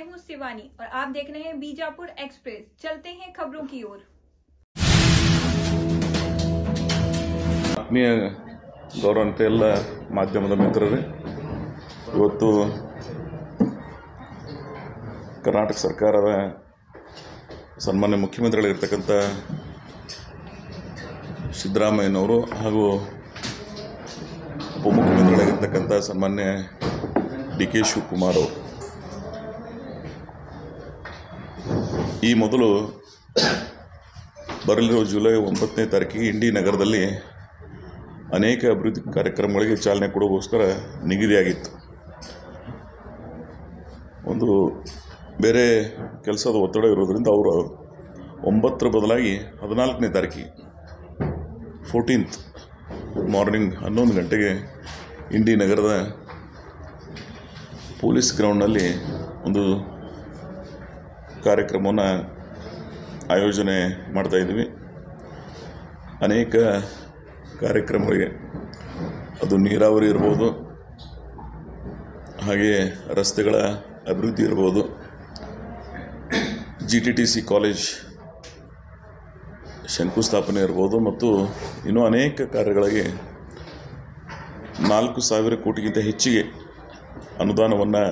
हूं शिवानी और आप देख रहे हैं बीजापुर एक्सप्रेस। चलते हैं खबरों की ओर। ಆತ್ಮೀಯ ಗೌರವಾನ್ವಿತ ಎಲ್ಲ ಮಾಧ್ಯಮದ ಮಿತ್ರರೇ, ಇವತ್ತು ಕರ್ನಾಟಕ ಸರ್ಕಾರದ ಸನ್ಮಾನ್ಯ ಮುಖ್ಯಮಂತ್ರಿಗಳಿರ್ತಕ್ಕಂಥ ಸಿದ್ದರಾಮಯ್ಯನವರು ಹಾಗೂ ಉಪಮುಖ್ಯಮಂತ್ರಿಗಳಾಗಿರ್ತಕ್ಕಂಥ ಸನ್ಮಾನ್ಯ ಡಿ ಕೆ ಶಿವಕುಮಾರ್ ಅವರು ಈ ಮೊದಲು ಬರಲಿರುವ ಜುಲೈ 9ನೇ ತಾರೀಕಿಗೆ ಇಂಡಿ ನಗರದಲ್ಲಿ ಅನೇಕ ಅಭಿವೃದ್ಧಿ ಕಾರ್ಯಕ್ರಮಗಳಿಗೆ ಚಾಲನೆ ಕೊಡೋಗೋಸ್ಕರ ನಿಗದಿಯಾಗಿತ್ತು. ಒಂದು ಬೇರೆ ಕೆಲಸದ ಒತ್ತಡ ಇರೋದರಿಂದ ಅವರು 9ರ ಬದಲಾಗಿ 14ನೇ ತಾರೀಕಿಗೆ 14th ಮಾರ್ನಿಂಗ್ 11 ಗಂಟೆಗೆ ಇಂಡಿ ನಗರದ ಪೊಲೀಸ್ ಗ್ರೌಂಡ್ನಲ್ಲಿ ಒಂದು ಕಾರ್ಯಕ್ರಮವನ್ನು ಆಯೋಜನೆ ಮಾಡ್ತಾಯಿದ್ವಿ. ಅನೇಕ ಕಾರ್ಯಕ್ರಮಗಳಿಗೆ, ಅದು ನೀರಾವರಿ ಇರ್ಬೋದು, ಹಾಗೆ ರಸ್ತೆಗಳ ಅಭಿವೃದ್ಧಿ ಇರ್ಬೋದು, GTTC ಕಾಲೇಜ್ ಶಂಕುಸ್ಥಾಪನೆ ಇರ್ಬೋದು, ಮತ್ತು ಇನ್ನೂ ಅನೇಕ ಕಾರ್ಯಗಳಿಗೆ 4,000 ಕೋಟಿಗಿಂತ ಹೆಚ್ಚಿಗೆ ಅನುದಾನವನ್ನು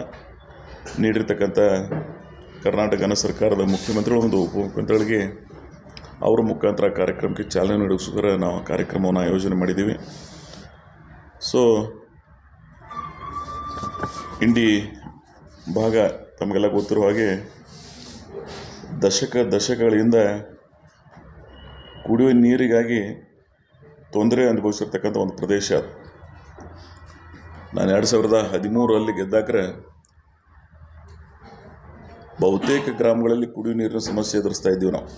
ನೀಡಿರ್ತಕ್ಕಂಥ ಕರ್ನಾಟಕ ಸರ್ಕಾರದ ಮುಖ್ಯಮಂತ್ರಿಗಳು ಮತ್ತು ಉಪಮುಖ್ಯಮಂತ್ರಿಗಳಿಗೆ ಅವರ ಮುಖಾಂತರ ಕಾರ್ಯಕ್ರಮಕ್ಕೆ ಚಾಲನೆ ನೀಡೋಸ್ಕರ ನಾವು ಕಾರ್ಯಕ್ರಮವನ್ನು ಆಯೋಜನೆ ಮಾಡಿದ್ದೀವಿ. ಸೊ ಇಂಡಿ ಭಾಗ ತಮಗೆಲ್ಲ ಗೊತ್ತಿರುವ ಹಾಗೆ ದಶಕಗಳಿಂದ ಕುಡಿಯುವ ನೀರಿಗಾಗಿ ತೊಂದರೆ ಅನುಭವಿಸಿರ್ತಕ್ಕಂಥ ಒಂದು ಪ್ರದೇಶ. ನಾನು 2013ರಲ್ಲಿ ಗೆದ್ದಾಕ್ರೆ ಬಹುತೇಕ ಗ್ರಾಮಗಳಲ್ಲಿ ಕುಡಿಯುವ ನೀರಿನ ಸಮಸ್ಯೆ ಎದುರಿಸ್ತಾ ಇದ್ದೀವಿ ನಾವು.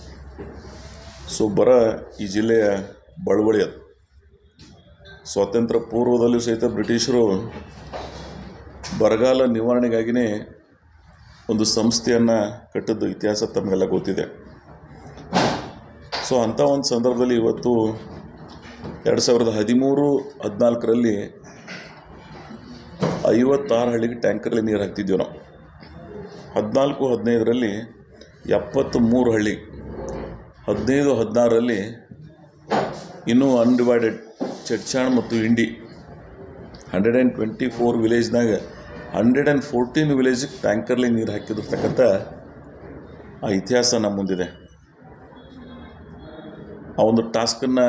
ಸೊ ಬರ ಈ ಜಿಲ್ಲೆಯ ಬಳುವಳಿ ಅದು. ಸ್ವಾತಂತ್ರ್ಯ ಪೂರ್ವದಲ್ಲೂ ಸಹಿತ ಬ್ರಿಟಿಷರು ಬರಗಾಲ ನಿವಾರಣೆಗಾಗಿಯೇ ಒಂದು ಸಂಸ್ಥೆಯನ್ನು ಕಟ್ಟಿದ್ದು ಇತಿಹಾಸ ತಮಗೆಲ್ಲ ಗೊತ್ತಿದೆ. ಸೊ ಅಂಥ ಒಂದು ಸಂದರ್ಭದಲ್ಲಿ ಇವತ್ತು 2013-14ರಲ್ಲಿ 56 ಹಳ್ಳಿಗೆ ಟ್ಯಾಂಕರ್ಲಿ ನೀರು ಹಾಕ್ತಿದ್ವಿ ನಾವು. 14-15ರಲ್ಲಿ 73 ಹಳ್ಳಿ, 15-16ರಲ್ಲಿ ಇನ್ನೂ ಅನ್ಡಿವೈಡೆಡ್ ಚಡ್ಚಾಣ್ ಮತ್ತು ಇಂಡಿ 124 ವಿಲೇಜ್ನಾಗ 114 ವಿಲೇಜಿಗೆ ಟ್ಯಾಂಕರ್ಲಿ ನೀರು ಹಾಕಿದಿರ್ತಕ್ಕಂಥ ಆ ಇತಿಹಾಸ ನಮ್ಮ ಮುಂದಿದೆ. ಆ ಒಂದು ಟಾಸ್ಕನ್ನು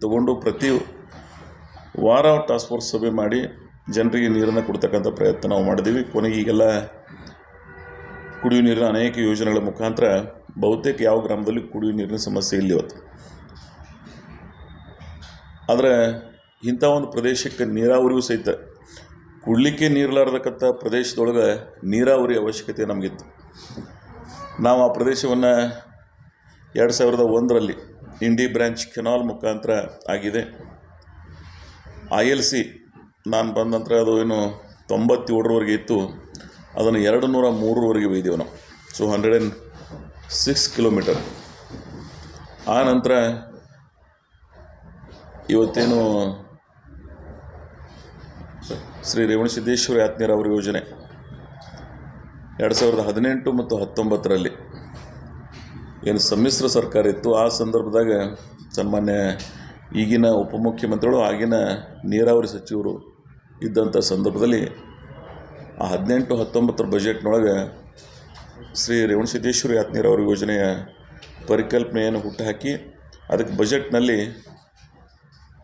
ತಗೊಂಡು ಪ್ರತಿ ವಾರ ಟಾಸ್ಕ್ ಫೋರ್ಸ್ ಸಭೆ ಮಾಡಿ ಜನರಿಗೆ ನೀರನ್ನು ಕೊಡ್ತಕ್ಕಂಥ ಪ್ರಯತ್ನ ನಾವು ಮಾಡಿದ್ದೀವಿ. ಕೊನೆಗೆ ಈಗೆಲ್ಲ ಕುಡಿಯುವ ನೀರಿನ ಅನೇಕ ಯೋಜನೆಗಳ ಮುಖಾಂತರ ಬಹುತೇಕ ಯಾವ ಗ್ರಾಮದಲ್ಲಿ ಕುಡಿಯುವ ನೀರಿನ ಸಮಸ್ಯೆ ಇಲ್ಲ ಇವತ್ತು. ಆದರೆ ಇಂಥ ಒಂದು ಪ್ರದೇಶಕ್ಕೆ ನೀರಾವರಿಯೂ ಸಹಿತ ಕುಡಲಿಕ್ಕೆ ನೀರಿಲಾರ್ದಕ್ಕಂಥ ಪ್ರದೇಶದೊಳಗೆ ನೀರಾವರಿ ಅವಶ್ಯಕತೆ ನಮಗಿತ್ತು. ನಾವು ಆ ಪ್ರದೇಶವನ್ನು 2001ರಲ್ಲಿ ಇಂಡಿ ಬ್ರ್ಯಾಂಚ್ ಕೆನಾಲ್ ಮುಖಾಂತರ ಆಗಿದೆ. ILC ನಾನು ಬಂದ ನಂತರ ಅದು ಏನು 97ರವರೆಗೆ ಇತ್ತು, ಅದನ್ನು 203ರವರೆಗೆ ಒಯ್ದೆವು ನಾವು. So 106 kilometre. ಆ ನಂತರ ಇವತ್ತೇನು ಶ್ರೀ ರೇವಣಸಿದ್ದೇಶ್ವರ ಯಾತ್ನೀರಾವರಿ ಯೋಜನೆ 2018 ಮತ್ತು 19ರಲ್ಲಿ ಏನು ಸಮ್ಮಿಶ್ರ ಸರ್ಕಾರ ಇತ್ತು, ಆ ಸಂದರ್ಭದಾಗ ಸನ್ಮಾನ್ಯ ಈಗಿನ ಉಪಮುಖ್ಯಮಂತ್ರಿಗಳು ಆಗಿನ ನೀರಾವರಿ ಸಚಿವರು ಇದ್ದಂಥ ಸಂದರ್ಭದಲ್ಲಿ ಆ 18-19 ಬಜೆಟ್ನೊಳಗೆ ಶ್ರೀ ರೇವಣಸಿದ್ದೇಶ್ವರ ಯಾತ್ನೀರಾವರಿ ಯೋಜನೆಯ ಪರಿಕಲ್ಪನೆಯನ್ನು ಹುಟ್ಟುಹಾಕಿ ಅದಕ್ಕೆ ಬಜೆಟ್ನಲ್ಲಿ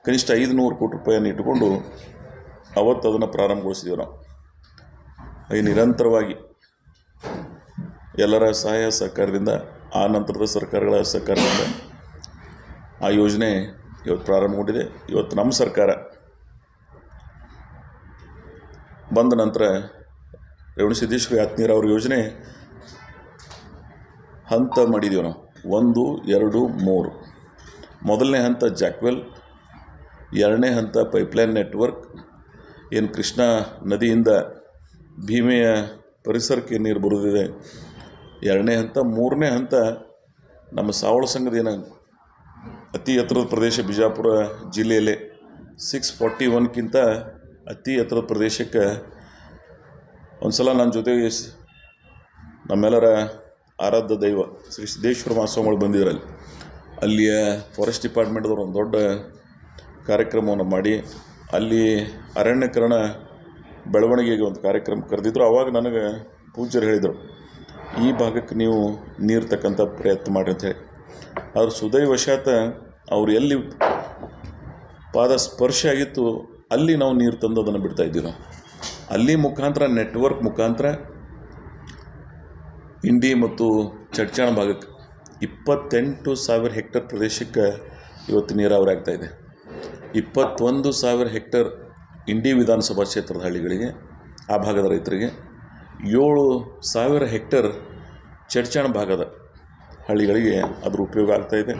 ಕನಿಷ್ಠ 500 ಕೋಟಿ ರೂಪಾಯಿಯನ್ನು ಇಟ್ಟುಕೊಂಡು ಅವತ್ತು ಅದನ್ನು ಪ್ರಾರಂಭಗೊಳಿಸಿದೆವು ನಾವು. ಹಾಗೆ ನಿರಂತರವಾಗಿ ಎಲ್ಲರ ಸಹಾಯ ಸಹಕಾರದಿಂದ, ಆ ನಂತರದ ಸರ್ಕಾರಗಳ ಸಹಕಾರದಿಂದ ಆ ಯೋಜನೆ ಇವತ್ತು ಪ್ರಾರಂಭಗೊಂಡಿದೆ. ಇವತ್ತು ನಮ್ಮ ಸರ್ಕಾರ ಬಂದ ನಂತರ ರೇವಣಸಿದ್ದೇಶ್ವರ ಯಾತ್ನೀರಾವರಿ ಯೋಜನೆ ಹಂತ ಮಾಡಿದ್ದೀವಿ ನಾವು. 1, 2, 3. ಮೊದಲನೇ ಹಂತ ಜಾಕ್ವೆಲ್, 2ನೇ ಹಂತ ಪೈಪ್ಲೈನ್ ನೆಟ್ವರ್ಕ್, ಏನು ಕೃಷ್ಣಾ ನದಿಯಿಂದ ಭೀಮೆಯ ಪರಿಸರಕ್ಕೆ ನೀರು ಬರುವುದಿದೆ, 2ನೇ ಹಂತ. 3ನೇ ಹಂತ ನಮ್ಮ ಸಾವಳ ಸಂಘದ ಏನು ಅತಿ ಎತ್ತರದ ಪ್ರದೇಶ ಬಿಜಾಪುರ ಜಿಲ್ಲೆಯಲ್ಲೇ 641ಕ್ಕಿಂತ ಅತಿ ಎತ್ತರದ ಪ್ರದೇಶಕ್ಕೆ ಒಂದು ಸಲ ನನ್ನ ಜೊತೆಗೆ ನಮ್ಮೆಲ್ಲರ ಆರಾಧ್ಯ ದೈವ ಶ್ರೀ ಸಿದ್ದೇಶ್ವರ ಮಹಾಸ್ವಾಮಿಗಳು ಬಂದಿದ್ರಲ್ಲಿ ಅಲ್ಲಿಯ ಫಾರೆಸ್ಟ್ ಡಿಪಾರ್ಟ್ಮೆಂಟ್ದವ್ರು ಒಂದು ದೊಡ್ಡ ಕಾರ್ಯಕ್ರಮವನ್ನು ಮಾಡಿ ಅಲ್ಲಿ ಅರಣ್ಯೀಕರಣ ಬೆಳವಣಿಗೆಗೆ ಒಂದು ಕಾರ್ಯಕ್ರಮ ಕರೆದಿದ್ರು. ಆವಾಗ ನನಗೆ ಪೂಜ್ಯರು ಹೇಳಿದರು, ಈ ಭಾಗಕ್ಕೆ ನೀವು ನೀರು ತಕ್ಕಂಥ ಪ್ರಯತ್ನ ಮಾಡಿ ಅಂತ ಹೇಳಿ. ಆದ್ರೆ ಸುದೈವಶಾತ್ ಅವ್ರು ಎಲ್ಲಿ ಪಾದ ಸ್ಪರ್ಶ ಆಗಿತ್ತು ಅಲ್ಲಿ ನಾವು ನೀರು ತಂದು ಅದನ್ನು ಬಿಡ್ತಾಯಿದ್ದೀವಿ. ನಾವು ಅಲ್ಲಿ ಮುಖಾಂತರ ನೆಟ್ವರ್ಕ್ ಮುಖಾಂತರ ಇಂಡಿ ಮತ್ತು ಚಡ್ಚಾಣ ಭಾಗಕ್ಕೆ 28,000 ಹೆಕ್ಟರ್ ಪ್ರದೇಶಕ್ಕೆ ಇವತ್ತು ನೀರಾವರಿ ಆಗ್ತಾಯಿದೆ. 21,000 ಹೆಕ್ಟರ್ ಇಂಡಿ ವಿಧಾನಸಭಾ ಕ್ಷೇತ್ರದ ಹಳ್ಳಿಗಳಿಗೆ, ಆ ಭಾಗದ ರೈತರಿಗೆ, 7,000 ಹೆಕ್ಟರ್ ಚಡ್ಚಾಣ ಭಾಗದ ಹಳ್ಳಿಗಳಿಗೆ ಅದ್ರ ಉಪಯೋಗ ಆಗ್ತಾಯಿದೆ.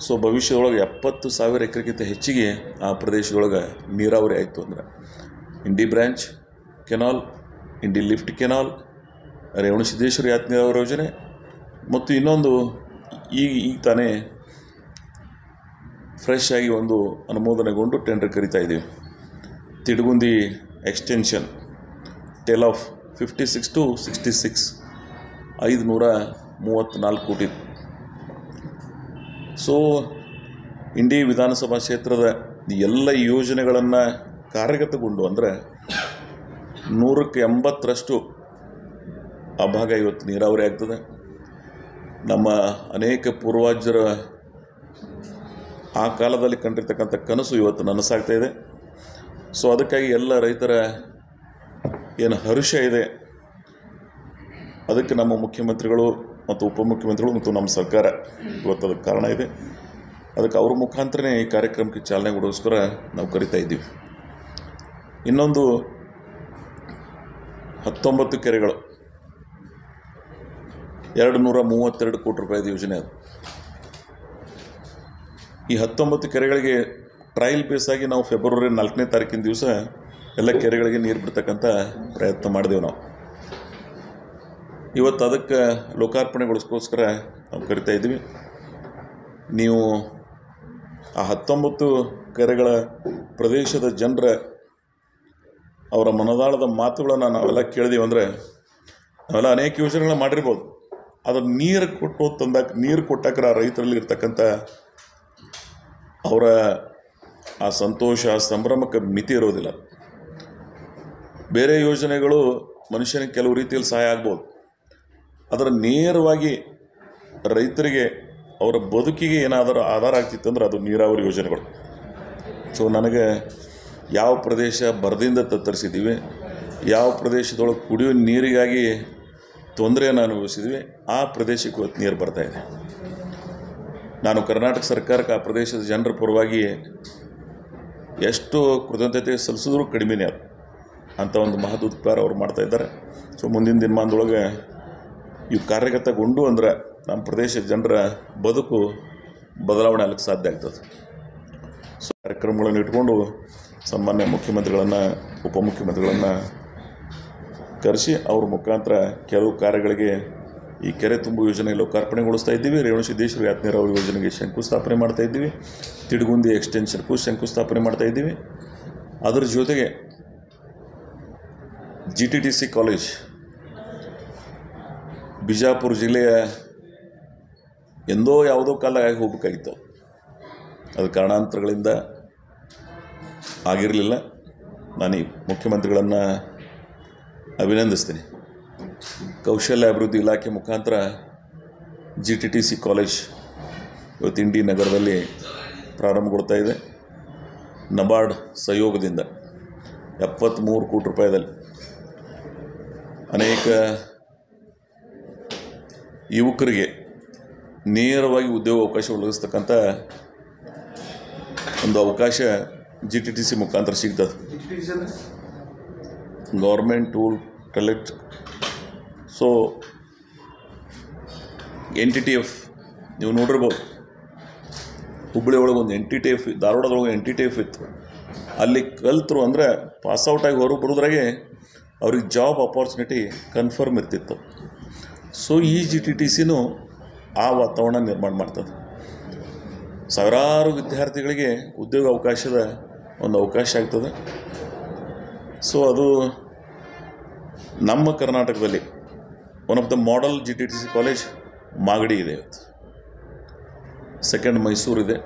ಸೊ ಭವಿಷ್ಯದೊಳಗೆ 70,000 ಎಕರೆಗಿಂತ ಹೆಚ್ಚಿಗೆ ಆ ಪ್ರದೇಶದೊಳಗೆ ನೀರಾವರಿ ಆಯಿತು ಅಂದರೆ ಇಂಡಿ ಬ್ರ್ಯಾಂಚ್ ಕೆನಾಲ್, ಇಂಡಿ ಲಿಫ್ಟ್ ಕೆನಾಲ್, ರೇವಣಸಿದ್ದೇಶ್ವರ ಯಾತ್ ನೀರಾವರಿ ಯೋಜನೆ ಮತ್ತು ಇನ್ನೊಂದು ಈಗ ತಾನೇ ಫ್ರೆಶ್ ಆಗಿ ಒಂದು ಅನುಮೋದನೆಗೊಂಡು ಟೆಂಡರ್ ಕರಿತಾ ಇದ್ದೀವಿ. Tidagundi extension tail of 56 to 66 534 ಕೋಟಿ. ಸೊ ಇಂಡಿ ವಿಧಾನಸಭಾ ಕ್ಷೇತ್ರದ ಎಲ್ಲ ಯೋಜನೆಗಳನ್ನು ಕಾರ್ಯಗತಗೊಂಡು ಅಂದರೆ 180% ಆ ಭಾಗ ಇವತ್ತು ನೀರಾವರಿ ಆಗ್ತದೆ. ನಮ್ಮ ಅನೇಕ ಪೂರ್ವಜರ ಆ ಕಾಲದಲ್ಲಿ ಕಂಡಿರ್ತಕ್ಕಂಥ ಕನಸು ಇವತ್ತು ನನಸಾಗ್ತಾ ಇದೆ. ಸೊ ಅದಕ್ಕಾಗಿ ಎಲ್ಲ ರೈತರ ಏನು ಹರ್ಷ ಇದೆ, ಅದಕ್ಕೆ ನಮ್ಮ ಮುಖ್ಯಮಂತ್ರಿಗಳು ಮತ್ತು ಉಪಮುಖ್ಯಮಂತ್ರಿಗಳು ಮತ್ತು ನಮ್ಮ ಸರ್ಕಾರ ಇವತ್ತು ಅದಕ್ಕೆ ಕಾರಣ ಇದೆ. ಅದಕ್ಕೆ ಅವ್ರ ಮುಖಾಂತರನೇ ಈ ಕಾರ್ಯಕ್ರಮಕ್ಕೆ ಚಾಲನೆ ಕೊಡೋಸ್ಕರ ನಾವು ಕರಿತಾ ಇದ್ದೀವಿ. ಇನ್ನೊಂದು 19 ಕೆರೆಗಳು, 232 ಕೋಟಿ ರೂಪಾಯಿದ ಯೋಜನೆ ಅದು. ಈ 19 ಕೆರೆಗಳಿಗೆ ಟ್ರಯಲ್ ಬೇಸ್ ಆಗಿ ನಾವು ಫೆಬ್ರವರಿ 4ನೇ ತಾರೀಕಿನ ದಿವಸ ಎಲ್ಲ ಕೆರೆಗಳಿಗೆ ನೀರು ಬಿಡ್ತಕ್ಕಂಥ ಪ್ರಯತ್ನ ಮಾಡಿದೆವು ನಾವು. ಇವತ್ತು ಅದಕ್ಕೆ ಲೋಕಾರ್ಪಣೆಗೊಳಿಸ್ಕೋಸ್ಕರ ನಾವು ಕರಿತಾ ಇದ್ದೀವಿ. ನೀವು ಆ 19 ಕೆರೆಗಳ ಪ್ರದೇಶದ ಜನರ ಅವರ ಮನದಾಳದ ಮಾತುಗಳನ್ನು ನಾವೆಲ್ಲ ಕೇಳಿದೀವಿ. ಅಂದರೆ ನಾವೆಲ್ಲ ಅನೇಕ ಯೋಜನೆಗಳನ್ನ ಮಾಡಿರ್ಬೋದು, ಅದನ್ನು ನೀರು ಕೊಟ್ಟು ನೀರು ಕೊಟ್ಟಾಕ್ರ ಆ ರೈತರಲ್ಲಿ ಇರ್ತಕ್ಕಂಥ ಅವರ ಆ ಸಂತೋಷ, ಆ ಸಂಭ್ರಮಕ್ಕೆ ಮಿತಿ ಇರೋದಿಲ್ಲ. ಬೇರೆ ಯೋಜನೆಗಳು ಮನುಷ್ಯನಿಗೆ ಕೆಲವು ರೀತಿಯಲ್ಲಿ ಸಹಾಯ ಆಗ್ಬೋದು, ಅದರ ನೇರವಾಗಿ ರೈತರಿಗೆ ಅವರ ಬದುಕಿಗೆ ಏನಾದರೂ ಆಧಾರ ಆಗ್ತಿತ್ತಂದ್ರೆ ಅದು ನೀರಾವರಿ ಯೋಜನೆಗಳು. ಸೊ ನನಗೆ ಯಾವ ಪ್ರದೇಶ ಬರದಿಂದ ತತ್ತರಿಸಿದ್ದೀವಿ, ಯಾವ ಪ್ರದೇಶದೊಳಗೆ ಕುಡಿಯುವ ನೀರಿಗಾಗಿ ತೊಂದರೆಯನ್ನು ಅನುಭವಿಸಿದ್ವಿ, ಆ ಪ್ರದೇಶಕ್ಕೆ ಇವತ್ತು ನೀರು ಬರ್ತಾಯಿದೆ. ನಾನು ಕರ್ನಾಟಕ ಸರ್ಕಾರಕ್ಕೆ ಆ ಪ್ರದೇಶದ ಜನರ ಪರವಾಗಿ ಎಷ್ಟು ಕೃತಜ್ಞತೆ ಸಲ್ಲಿಸಿದ್ರೂ ಕಡಿಮೆನೇ ಅದು. ಅಂಥ ಒಂದು ಮಹತ್ ಉಪಕಾರ ಅವ್ರು ಮಾಡ್ತಾಯಿದ್ದಾರೆ. ಸೊ ಮುಂದಿನ ದಿನಮಾನದೊಳಗೆ ಇವು ಕಾರ್ಯಗತಗೊಂಡು ಅಂದರೆ ನಮ್ಮ ಪ್ರದೇಶದ ಜನರ ಬದುಕು ಬದಲಾವಣೆ ಆಗಲಿಕ್ಕೆ ಸಾಧ್ಯ ಆಗ್ತದೆ. ಸೊ ಕಾರ್ಯಕ್ರಮಗಳನ್ನು ಇಟ್ಕೊಂಡು ಸಾಮಾನ್ಯ ಮುಖ್ಯಮಂತ್ರಿಗಳನ್ನು, ಉಪಮುಖ್ಯಮಂತ್ರಿಗಳನ್ನು ಕರೆಸಿ ಅವ್ರ ಮುಖಾಂತರ ಕೆಲವು ಕಾರ್ಯಗಳಿಗೆ ಈ ಕೆರೆ ತುಂಬು ಯೋಜನೆ ಲೋಕಾರ್ಪಣೆಗೊಳಿಸ್ತಾ ಇದ್ದೀವಿ. ರೇವಣಸಿದ್ದೇಶ್ವರ ಯಾತ್ ನೀರಾವರಿ ಯೋಜನೆಗೆ ಶಂಕುಸ್ಥಾಪನೆ ಮಾಡ್ತಾ ಇದ್ದೀವಿ. ತಿಡಗುಂದಿ ಎಕ್ಸ್ಟೆನ್ಷನ್ಗೂ ಶಂಕುಸ್ಥಾಪನೆ ಮಾಡ್ತಾ ಇದ್ದೀವಿ. ಅದರ ಜೊತೆಗೆ GTTC ಕಾಲೇಜ್ ಬಿಜಾಪುರ ಜಿಲ್ಲೆಯ ಎಂದೋ ಯಾವುದೋ ಕಾಲ ಆಗಿ ಹೋಗಬೇಕಾಗಿತ್ತು, ಅದು ಕಾರಣಾಂತರಗಳಿಂದ ಆಗಿರಲಿಲ್ಲ. ನಾನು ಈ ಮುಖ್ಯಮಂತ್ರಿಗಳನ್ನು ಅಭಿನಂದಿಸ್ತೀನಿ. ಕೌಶಲ್ಯ ಅಭಿವೃದ್ಧಿ ಇಲಾಖೆ ಮುಖಾಂತರ GTTC ಕಾಲೇಜ್ ಇವತ್ತು ಇಂಡಿ ನಗರದಲ್ಲಿ ಪ್ರಾರಂಭಗೊಳ್ತಾ ಇದೆ. ನಬಾರ್ಡ್ ಸಹಯೋಗದಿಂದ 73 ಕೋಟಿ ರೂಪಾಯಿದಲ್ಲಿ ಅನೇಕ ಯುವಕರಿಗೆ ನೇರವಾಗಿ ಉದ್ಯೋಗ ಅವಕಾಶ ಒದಗಿಸ್ತಕ್ಕಂಥ ಒಂದು ಅವಕಾಶ GTTC ಮುಖಾಂತರ ಸಿಗ್ತದೆ. Government tool collect. So NTTF ನೀವು ನೋಡಿರ್ಬೋದು, ಹುಬ್ಬಳ್ಳಿ ಒಳಗೆ ಒಂದು NTTF, ಧಾರವಾಡದೊಳಗೆ NTTF ಇತ್ತು. ಅಲ್ಲಿ ಕಲ್ತರು ಅಂದರೆ ಪಾಸ್ಔಟಾಗಿ ಹೊರಗೆ ಬರೋದ್ರಾಗೆ ಅವ್ರಿಗೆ ಜಾಬ್ ಅಪಾರ್ಚುನಿಟಿ ಕನ್ಫರ್ಮ್ ಇರ್ತಿತ್ತು. ಸೊ ಈ GTTCನೂ ಆ ವಾತಾವರಣ ನಿರ್ಮಾಣ ಮಾಡ್ತದೆ. ಸಾವಿರಾರು ವಿದ್ಯಾರ್ಥಿಗಳಿಗೆ ಉದ್ಯೋಗ ಅವಕಾಶದ ಒಂದು ಅವಕಾಶ ಆಗ್ತದೆ. ಸೊ ಅದು ನಮ್ಮ ಕರ್ನಾಟಕದಲ್ಲಿ one of the model GTTC college Magadi ಇದೆ ಇವತ್ತು. ಸೆಕೆಂಡ್ ಮೈಸೂರು ಇದೆ.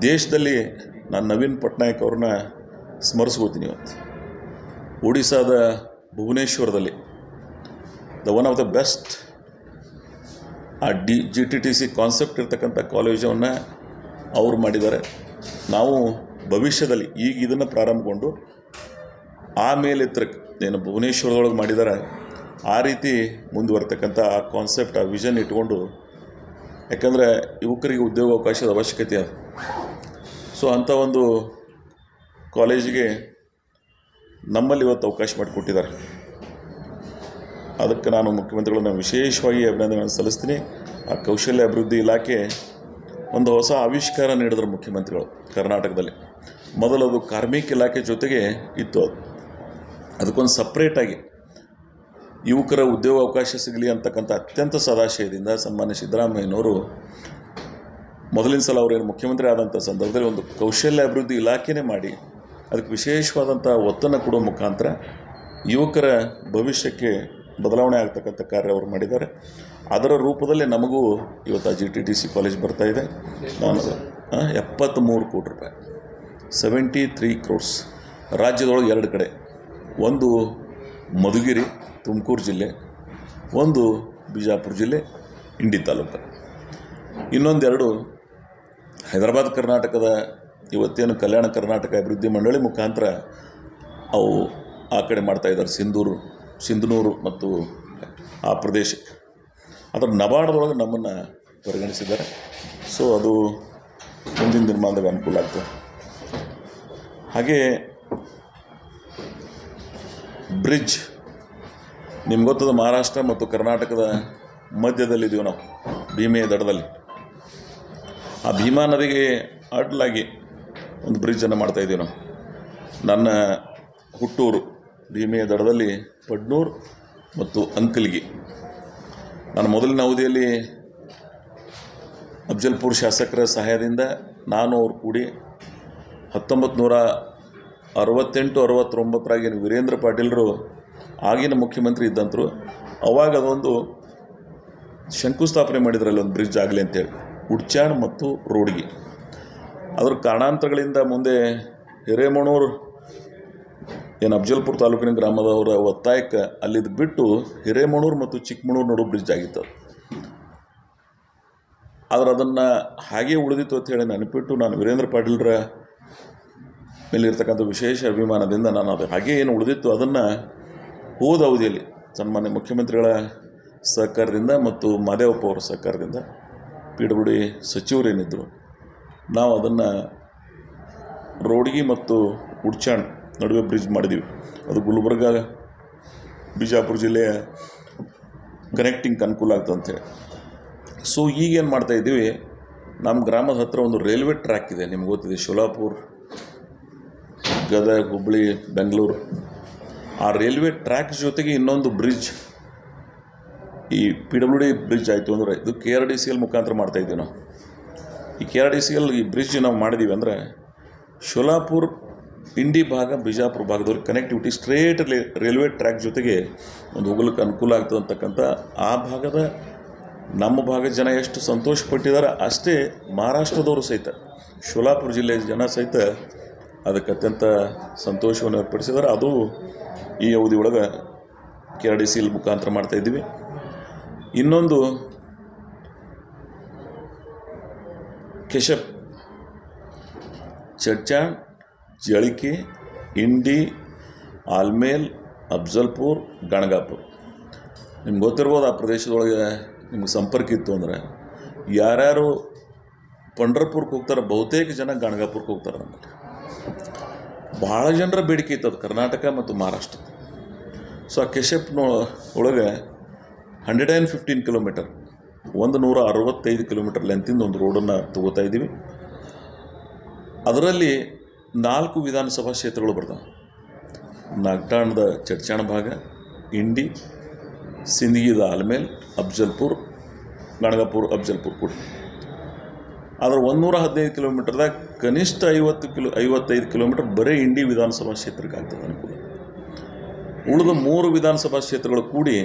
ದೇಶದಲ್ಲಿ ನಾನು ನವೀನ್ ಪಟ್ನಾಯಕ್ ಅವ್ರನ್ನ ಸ್ಮರಿಸ್ಕೋತೀನಿ ಇವತ್ತು. ಒಡಿಸ್ಸಾದ ಭುವನೇಶ್ವರದಲ್ಲಿ one of the best GTTC concept ಇರ್ತಕ್ಕಂಥ ಕಾಲೇಜನ್ನು ಅವ್ರು ಮಾಡಿದ್ದಾರೆ. ನಾವು ಭವಿಷ್ಯದಲ್ಲಿ ಈಗ ಇದನ್ನು ಪ್ರಾರಂಭಗೊಂಡು ಆಮೇಲೆ ಏನು ಭುವನೇಶ್ವರದೊಳಗೆ ಮಾಡಿದ್ದಾರೆ ಆ ರೀತಿ ಮುಂದುವರ್ತಕ್ಕಂಥ ಆ ಕಾನ್ಸೆಪ್ಟ್, ಆ ವಿಷನ್ ಇಟ್ಕೊಂಡು, ಯಾಕಂದರೆ ಯುವಕರಿಗೆ ಉದ್ಯೋಗಾವಕಾಶದ ಅವಶ್ಯಕತೆ ಅದು. ಸೊ ಅಂಥ ಒಂದು ಕಾಲೇಜಿಗೆ ನಮ್ಮಲ್ಲಿ ಇವತ್ತು ಅವಕಾಶ ಮಾಡಿಕೊಟ್ಟಿದ್ದಾರೆ. ಅದಕ್ಕೆ ನಾನು ಮುಖ್ಯಮಂತ್ರಿಗಳನ್ನ ವಿಶೇಷವಾಗಿ ಅಭಿನಂದನೆಗಳನ್ನು ಸಲ್ಲಿಸ್ತೀನಿ. ಆ ಕೌಶಲ್ಯ ಅಭಿವೃದ್ಧಿ ಇಲಾಖೆ ಒಂದು ಹೊಸ ಆವಿಷ್ಕಾರ ನೀಡಿದ್ರು ಮುಖ್ಯಮಂತ್ರಿಗಳು ಕರ್ನಾಟಕದಲ್ಲಿ. ಮೊದಲು ಅದು ಕಾರ್ಮಿಕ ಇಲಾಖೆ ಜೊತೆಗೆ ಇತ್ತು. ಅದಕ್ಕೊಂದು ಸಪ್ರೇಟಾಗಿ ಯುವಕರ ಉದ್ಯೋಗ ಅವಕಾಶ ಸಿಗಲಿ ಅಂತಕ್ಕಂಥ ಅತ್ಯಂತ ಸದಾಶಯದಿಂದ ಸನ್ಮಾನ್ಯ ಸಿದ್ದರಾಮಯ್ಯನವರು ಮೊದಲಿನ ಸಲ ಅವರೇನು ಮುಖ್ಯಮಂತ್ರಿ ಆದಂಥ ಸಂದರ್ಭದಲ್ಲಿ ಒಂದು ಕೌಶಲ್ಯ ಅಭಿವೃದ್ಧಿ ಇಲಾಖೆನೇ ಮಾಡಿ ಅದಕ್ಕೆ ವಿಶೇಷವಾದಂಥ ಒತ್ತನ್ನು ಕೊಡುವ ಮುಖಾಂತರ ಯುವಕರ ಭವಿಷ್ಯಕ್ಕೆ ಬದಲಾವಣೆ ಆಗ್ತಕ್ಕಂಥ ಕಾರ್ಯ ಅವರು ಮಾಡಿದ್ದಾರೆ. ಅದರ ರೂಪದಲ್ಲಿ ನಮಗೂ ಇವತ್ತು GTTC ಕಾಲೇಜ್ ಬರ್ತಾಯಿದೆ. ನಾನು 73 ಕೋಟಿ ರೂಪಾಯಿ, 73 crores ರಾಜ್ಯದೊಳಗೆ 2 ಕಡೆ, ಒಂದು ಮಧುಗಿರಿ ತುಮಕೂರು ಜಿಲ್ಲೆ, ಒಂದು ಬಿಜಾಪುರ ಜಿಲ್ಲೆ ಇಂಡಿ ತಾಲೂಕು, ಇನ್ನೊಂದೆರಡು ಹೈದರಾಬಾದ್ ಕರ್ನಾಟಕದ ಇವತ್ತೇನು ಕಲ್ಯಾಣ ಕರ್ನಾಟಕ ಅಭಿವೃದ್ಧಿ ಮಂಡಳಿ ಮುಖಾಂತರ ಅವು ಆ ಕಡೆ ಮಾಡ್ತಾಯಿದ್ದಾರೆ, ಸಿಂಧನೂರು ಮತ್ತು ಆ ಪ್ರದೇಶಕ್ಕೆ. ಅದರ ನಬಾರ್ಡ್ದೊಳಗೆ ನಮ್ಮನ್ನು ಪರಿಗಣಿಸಿದ್ದಾರೆ. ಸೊ ಅದು ಮುಂದಿನ ದಿನಮಾನದಾಗ ಅನುಕೂಲ ಆಗ್ತದೆ. ಹಾಗೆ ಬ್ರಿಡ್ಜ್ ನಿಮ್ಗೆ ಗೊತ್ತದ, ಮಹಾರಾಷ್ಟ್ರ ಮತ್ತು ಕರ್ನಾಟಕದ ಮಧ್ಯದಲ್ಲಿದ್ದೀವಿ ನಾವು, ಭೀಮೆಯ ದಡದಲ್ಲಿ. ಆ ಭೀಮಾ ನದಿಗೆ ಅಡ್ಡಲಾಗಿ ಒಂದು ಬ್ರಿಡ್ಜನ್ನು ಮಾಡ್ತಾಯಿದ್ದೀವಿ ನಾವು. ನನ್ನ ಹುಟ್ಟೂರು ಭೀಮೆಯ ದಡದಲ್ಲಿ ಪಡ್ನೂರು ಮತ್ತು ಅಂಕಲ್ಗಿ. ನಾನು ಮೊದಲಿನ ಅವಧಿಯಲ್ಲಿ ಅಫ್ಜಲ್ಪುರ್ ಶಾಸಕರ ಸಹಾಯದಿಂದ ನಾನು ಅವ್ರು ಕೂಡಿ 1968-69 ವೀರೇಂದ್ರ ಪಾಟೀಲರು ಆಗಿನ ಮುಖ್ಯಮಂತ್ರಿ ಇದ್ದಂತರು. ಅವಾಗ ಅದೊಂದು ಶಂಕುಸ್ಥಾಪನೆ ಮಾಡಿದ್ರಲ್ಲಿ ಒಂದು ಬ್ರಿಡ್ಜ್ ಆಗಲಿ ಅಂತೇಳಿ, ಉಡ್ಚಾಣ್ ಮತ್ತು ರೋಡ್ಗಿ. ಅದರ ಕಾರಣಾಂತರಗಳಿಂದ ಮುಂದೆ ಹಿರೇಮಣೂರು ಏನು ಅಫ್ಜಲ್ಪುರ್ ತಾಲೂಕಿನ ಗ್ರಾಮದವರ ಒತ್ತಾಯಕ್ಕೆ ಅಲ್ಲಿದ್ದು ಬಿಟ್ಟು ಹಿರೇಮಣೂರು ಮತ್ತು ಚಿಕ್ಕಮಣೂರು ನಡು ಬ್ರಿಡ್ಜ್ ಆಗಿತ್ತು. ಆದರೆ ಅದನ್ನು ಹಾಗೇ ಉಳಿದಿತ್ತು ಅಂತ ಹೇಳಿ ನೆನಪಿಟ್ಟು ನಾನು ವೀರೇಂದ್ರ ಪಾಟೀಲರ ಮೇಲಿರ್ತಕ್ಕಂಥ ವಿಶೇಷ ಅಭಿಮಾನದಿಂದ ನಾನು ಅದು ಹಾಗೇ ಏನು ಉಳಿದಿತ್ತು ಅದನ್ನು ಹೋದ ಅವಧಿಯಲ್ಲಿ ಸನ್ಮಾನ್ಯ ಮುಖ್ಯಮಂತ್ರಿಗಳ ಸಹಕಾರದಿಂದ ಮತ್ತು ಮಾದೇವಪ್ಪ ಅವರ ಸಹಕಾರದಿಂದ PWD ಸಚಿವರೇನಿದ್ದರು ನಾವು ಅದನ್ನು ರೋಡ್ಗಿ ಮತ್ತು ಉಡ್ಚಾಣ್ ನಡುವೆ ಬ್ರಿಡ್ಜ್ ಮಾಡಿದ್ದೀವಿ. ಅದು ಗುಲ್ಬರ್ಗ ಬಿಜಾಪುರ ಜಿಲ್ಲೆಯ ಕನೆಕ್ಟಿಂಗ್ ಅನುಕೂಲ ಆಗ್ತದೆ ಅಂತೇಳಿ. ಸೊ ಈಗೇನು ಮಾಡ್ತಾಯಿದ್ದೀವಿ, ನಮ್ಮ ಗ್ರಾಮದ ಹತ್ತಿರ ಒಂದು ರೈಲ್ವೆ ಟ್ರ್ಯಾಕ್ ಇದೆ, ನಿಮ್ಗೆ ಗೊತ್ತಿದೆ, ಶೋಲಾಪುರ್, ಗದಗ, ಹುಬ್ಬಳ್ಳಿ, ಬೆಂಗಳೂರು. ಆ ರೈಲ್ವೆ ಟ್ರ್ಯಾಕ್ ಜೊತೆಗೆ ಇನ್ನೊಂದು ಬ್ರಿಡ್ಜ್, ಈ PWD ಬ್ರಿಡ್ಜ್ ಆಯಿತು ಅಂದರೆ ಇದು KRDCL ಮುಖಾಂತರ ಮಾಡ್ತಾಯಿದ್ದೀವಿ ನಾವು. ಈ KRDCL ಈ ಬ್ರಿಡ್ಜ್ ನಾವು ಮಾಡಿದ್ದೀವಿ ಅಂದರೆ ಶೋಲಾಪುರ್ ಇಂಡಿ ಭಾಗ ಬಿಜಾಪುರ ಭಾಗದವ್ರಿಗೆ ಕನೆಕ್ಟಿವಿಟಿ ಸ್ಟ್ರೇಟ್ ರೈಲ್ವೆ ಟ್ರ್ಯಾಕ್ ಜೊತೆಗೆ ಒಂದು ಹೋಗ್ಲಿಕ್ಕೆ ಅನುಕೂಲ ಆಗ್ತದೆ ಅಂತಕ್ಕಂಥ ಆ ಭಾಗದ ನಮ್ಮ ಭಾಗದ ಜನ ಎಷ್ಟು ಸಂತೋಷಪಟ್ಟಿದ್ದಾರೆ ಅಷ್ಟೇ ಮಹಾರಾಷ್ಟ್ರದವರು ಸಹಿತ, ಶೋಲಾಪುರ ಜಿಲ್ಲೆಯ ಜನ ಸಹಿತ ಅದಕ್ಕೆ ಅತ್ಯಂತ ಸಂತೋಷವನ್ನು ವ್ಯಕ್ತಪಡಿಸಿದ್ದಾರೆ. ಅದು ಈ ಅವಧಿ ಒಳಗೆ KRDCL ಮುಖಾಂತರ ಮಾಡ್ತಾಯಿದ್ದೀವಿ. ಇನ್ನೊಂದು ಕೆಶಪ್, ಚಡ್ಚಾಣ್, ಜಳಿಕೆ, ಇಂಡಿ, ಆಲ್ಮೇಲ್, ಅಫ್ಜಲ್ಪುರ್, ಗಣಗಾಪುರ. ನಿಮ್ಗೆ ಗೊತ್ತಿರ್ಬೋದು ಆ ಪ್ರದೇಶದೊಳಗೆ ನಿಮ್ಗೆ ಸಂಪರ್ಕ ಇತ್ತು ಅಂದರೆ ಯಾರ್ಯಾರು ಪಂಢರಪುರಕ್ಕೆ ಹೋಗ್ತಾರೆ ಬಹುತೇಕ ಜನ ಗಣಗಾಪುರಕ್ಕೆ ಹೋಗ್ತಾರೆ. ನಮ್ಮಲ್ಲಿ ಭಾಳ ಜನರ ಬೇಡಿಕೆ ಇತ್ತು ಅದು ಕರ್ನಾಟಕ ಮತ್ತು ಮಹಾರಾಷ್ಟ್ರ. ಸೊ ಆ ಕೆಶಪ್ನ ಒಳಗೆ 115 ಕಿಲೋಮೀಟರ್, 165 ಕಿಲೋಮೀಟರ್ ಲೆಂತಿಂದ ಒಂದು ರೋಡನ್ನು ತಗೋತಾ ಇದ್ದೀವಿ. ಅದರಲ್ಲಿ 4 ವಿಧಾನಸಭಾ ಕ್ಷೇತ್ರಗಳು ಬರ್ತವೆ. ನಾಗಠಾಣದ ಚಡ್ಚಾಣ ಭಾಗ, ಇಂಡಿ, ಸಿಂದಗಿದ ಆಲ್ಮೇಲ್, ಅಫ್ಜಲ್ಪುರ್, ಗಣಗಾಪುರ, ಅಫ್ಜಲ್ಪುರ್ ಕೂಡ. ಆದರೆ 115 ಕಿಲೋಮೀಟರ್ದಾಗ ಕನಿಷ್ಠ 55 ಕಿಲೋಮೀಟರ್ ಬರೀ ಇಂಡಿ ವಿಧಾನಸಭಾ ಕ್ಷೇತ್ರಕ್ಕೆ ಆಗ್ತದೆ ಅನುಕೂಲ. ಉಳಿದ 3 ವಿಧಾನಸಭಾ ಕ್ಷೇತ್ರಗಳು ಕೂಡಿ